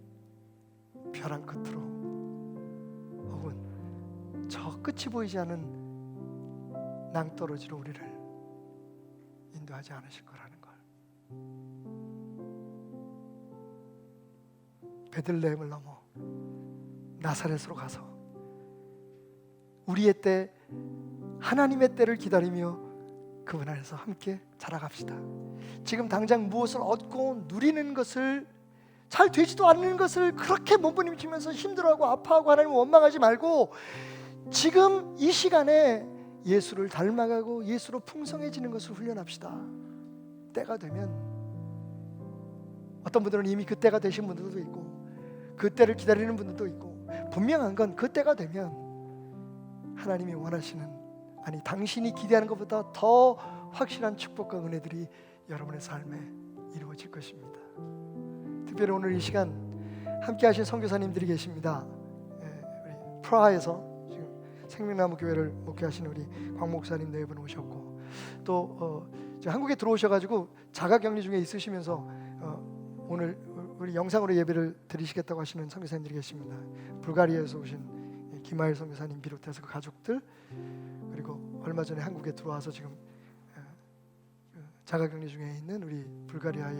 벼랑 끝으로 혹은 저 끝이 보이지 않은 낭떠러지로 우리를 인도하지 않으실 거라는 걸. 베들레헴을 넘어 나사렛으로 가서 우리의 때, 하나님의 때를 기다리며 그분 안에서 함께 자라갑시다. 지금 당장 무엇을 얻고 누리는 것을, 잘 되지도 않는 것을 그렇게 몸부림치면서 힘들어하고 아파하고 하나님을 원망하지 말고 지금 이 시간에 예수를 닮아가고 예수로 풍성해지는 것을 훈련합시다. 때가 되면, 어떤 분들은 이미 그 때가 되신 분들도 있고 그 때를 기다리는 분들도 있고, 분명한 건 그 때가 되면 하나님이 원하시는, 아니 당신이 기대하는 것보다 더 확실한 축복과 은혜들이 여러분의 삶에 이루어질 것입니다. 특별히 오늘 이 시간 함께 하신 선교사님들이 계십니다. 우리 프라하에서 생명나무 교회를 목회하시는 우리 광 목사님 네 분 오셨고, 또 한국에 들어오셔가지고 자가격리 중에 있으시면서 오늘 우리 영상으로 예배를 드리시겠다고 하시는 선교사님들이 계십니다. 불가리아에서 오신 김하일 선교사님 비롯해서 그 가족들, 그리고 얼마 전에 한국에 들어와서 지금 자가격리 중에 있는 우리 불가리아의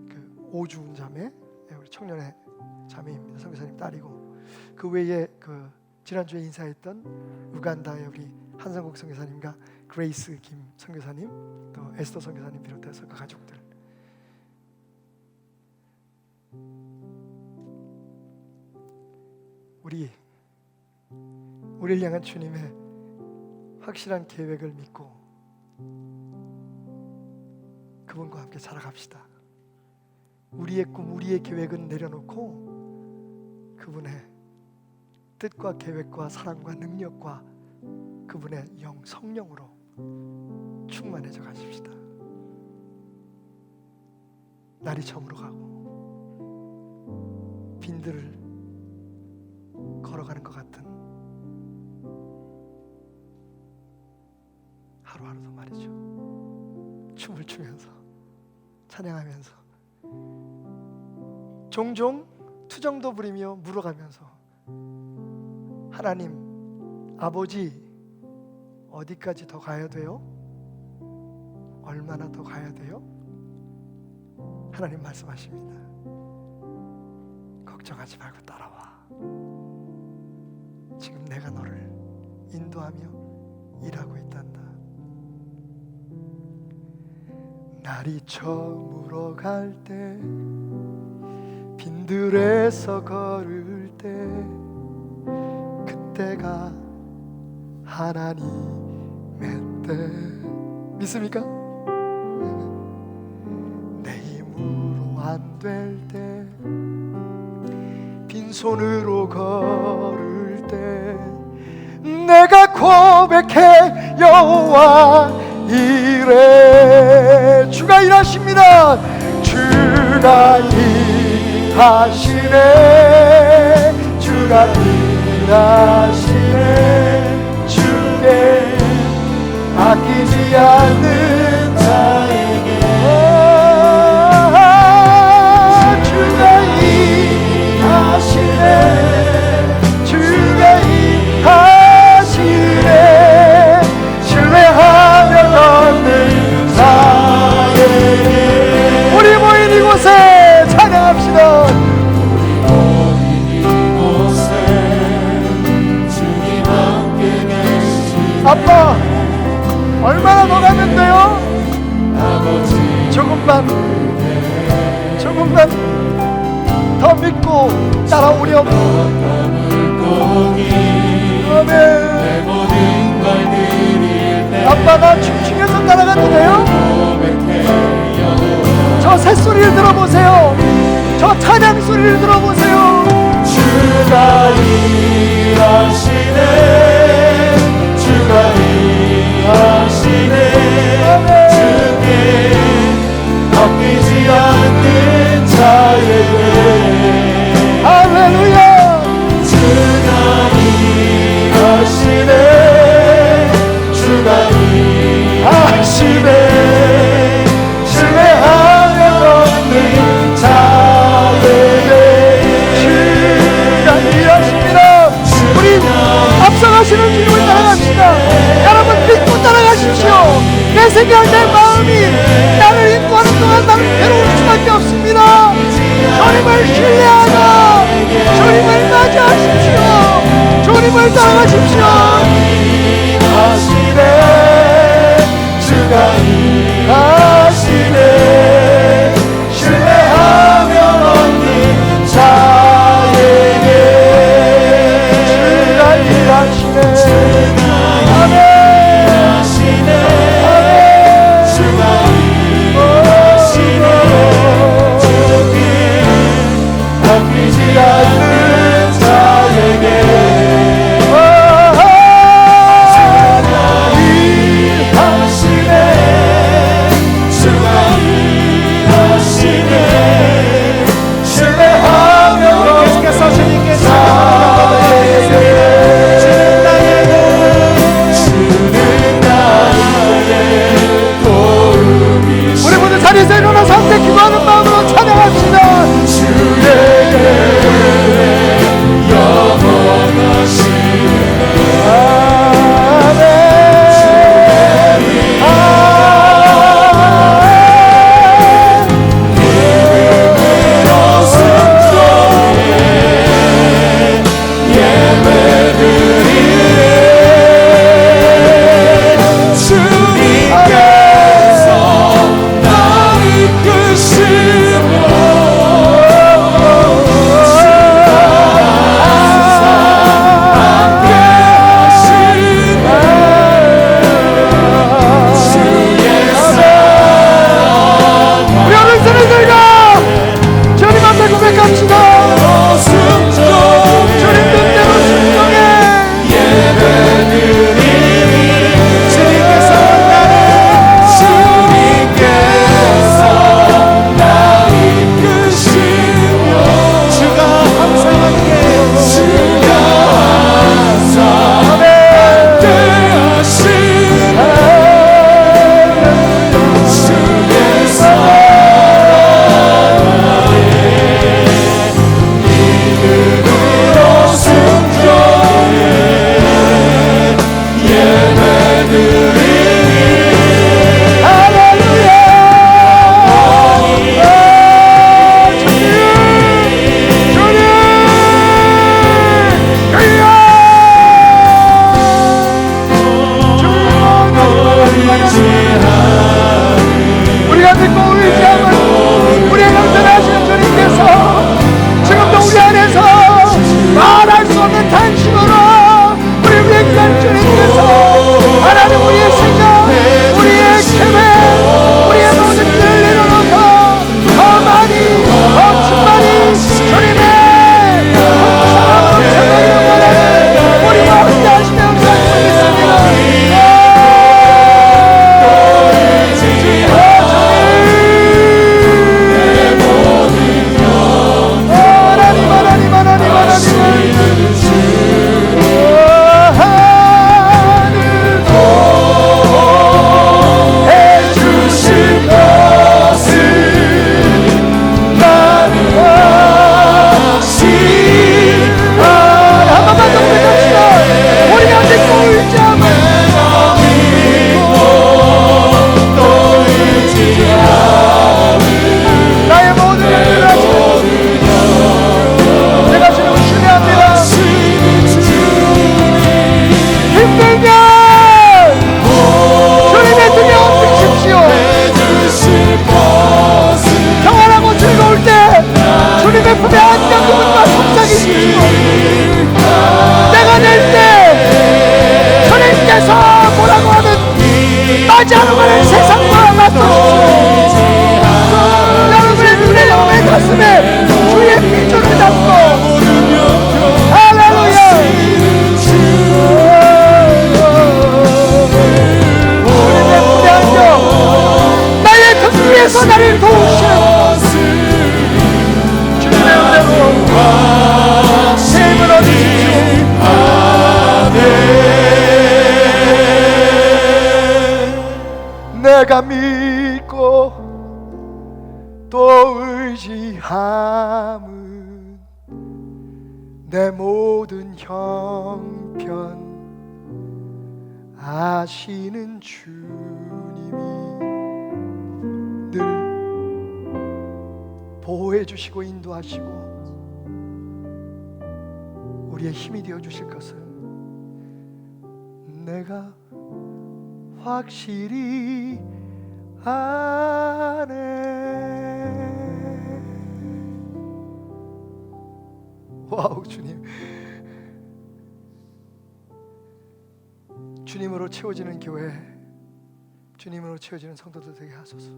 그 오주은 자매, 우리 청년의 자매입니다. 선교사님 딸이고, 그 외에 그 지난주에 인사했던 우간다의 우리 한상국 선교사님과 그레이스 김 선교사님, 또 에스더 선교사님 비롯해서 그 가족들, 우리를 향한 주님의 확실한 계획을 믿고 그분과 함께 살아갑시다. 우리의 꿈, 우리의 계획은 내려놓고 그분의 뜻과 계획과 사랑과 능력과 그분의 성령으로 충만해져 가십시다. 날이 저물어 가고 빈들을 걸어가는 것 같은 하루하루도 말이죠. 춤을 추면서 찬양하면서 종종 투정도 부리며 물어가면서 하나님, 아버지, 어디까지 더 가야 돼요? 얼마나 더 가야 돼요? 하나님 말씀하십니다. 걱정하지 말고 따라와. 지금 내가 너를 인도하며 일하고 있단다. 날이 저물어 갈 때, 빈들에서 걸을 때, 그때가 하나님의 때. 믿습니까? 내 힘으로 안 될 때, 빈손으로 걸을 때, 내가 고백해 여호와 이래. 주가 일하십니다. 주가 일하시네. 주가 일하시네. 주께 아끼지 않는 자에게 주가 일하시네. 주가 일하시네. 신뢰하며 걷는 자에게. 우리 모인 이곳에 찬양합시다. 아빠, 얼마나 더 가면 돼요? 조금만 더 믿고 따라오렴. 아멘. 아빠, 나 춤추면서 따라가도 돼요? 저 새소리를 들어보세요. 저 찬양 소리를 들어보세요. 주가 일하시네. 주가 일하시네. 주께 아끼지 않는 자에게. 할렐루야. 주가 일하시네. 주가 일하시네. 신뢰하며 걷는 자에게. 주가 일하십니다. 우리 앞서가시는 주님을 따라갑시다. 여러분 믿고 따라가십시오. 내 생각, 내 마음이 나를 인도하는 동안 나는 괴로울 수밖에 없습니다. 주님을 신뢰하라. 주님을 맞이하십시오. 주님을 따라가십시오. 일하시네. 주가 일하시네. 신뢰하며 걷는 자에게. 주가 일하시네. 아멘. 일하시네. 내가 믿고 또 의지함은 내 모든 형편 아시는 주님이 늘 보호해 주시고 인도하시고 우리의 힘이 되어 주실 것을 내가 확실히 아네. 와우, 주님. 주님으로 채워지는 교회, 주님으로 채워지는 성도들 되게 하소서.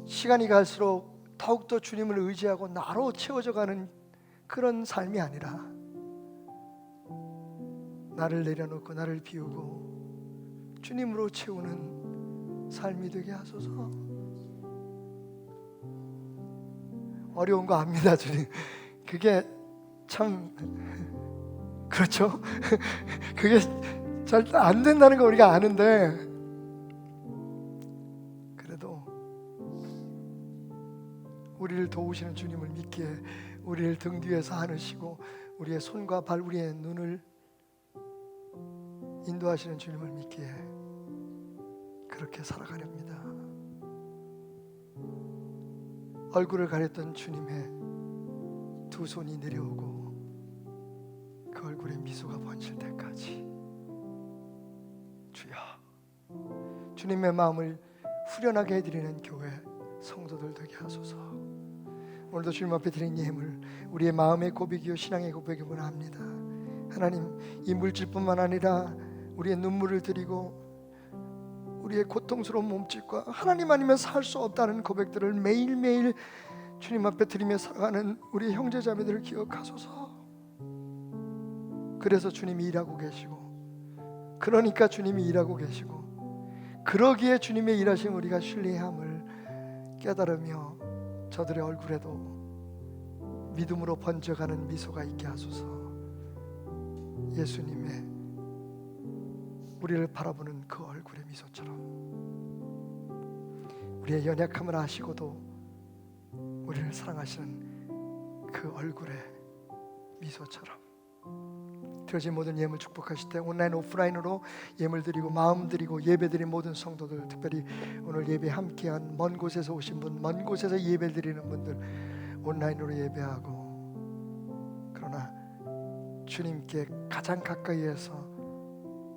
시간이 갈수록 더욱더 주님을 의지하고 나로 채워져 가는 그런 삶이 아니라 나를 내려놓고 나를 비우고 주님으로 채우는 삶이 되게 하소서. 어려운 거 압니다, 주님. 그게 참 그렇죠. 그게 잘 안 된다는 거 우리가 아는데, 그래도 우리를 도우시는 주님을 믿기에 우리를 등 뒤에서 안으시고 우리의 손과 발, 우리의 눈을 인도하시는 주님을 믿기에 그렇게 살아가렵니다. 얼굴을 가렸던 주님의 두 손이 내려오고 그 얼굴에 미소가 번질 때까지 주여, 주님의 마음을 후련하게 해드리는 교회 성도들 되게 하소서. 오늘도 주님 앞에 드린 예물, 우리의 마음의 고백이요 신앙의 고백이구나 합니다. 하나님, 이 물질뿐만 아니라 우리의 눈물을 드리고 우리의 고통스러운 몸짓과 하나님 아니면 살 수 없다는 고백들을 매일매일 주님 앞에 드리며 살아가는 우리 형제자매들을 기억하소서. 그래서 주님이 일하고 계시고, 그러니까 주님이 일하고 계시고, 그러기에 주님의 일하심 우리가 신뢰함을 깨달으며 저들의 얼굴에도 믿음으로 번져가는 미소가 있게 하소서. 예수님의 우리를 바라보는 그 얼굴의 미소처럼 우리의 연약함을 아시고도 우리를 사랑하시는 그 얼굴의 미소처럼 드려진 모든 예물 축복하실 때 온라인 오프라인으로 예물 드리고 마음 드리고 예배 드린 모든 성도들, 특별히 오늘 예배 함께한 먼 곳에서 오신 분, 먼 곳에서 예배 드리는 분들, 온라인으로 예배하고 그러나 주님께 가장 가까이에서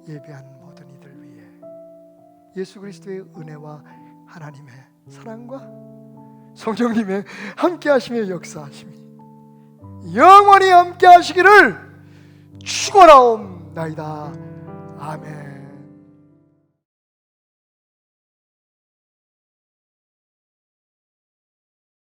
예배한 모든 이들 위해 예수 그리스도의 은혜와 하나님의 사랑과 성령님의 함께하심의 역사하심이 영원히 함께하시기를 축원하옵나이다. 아멘.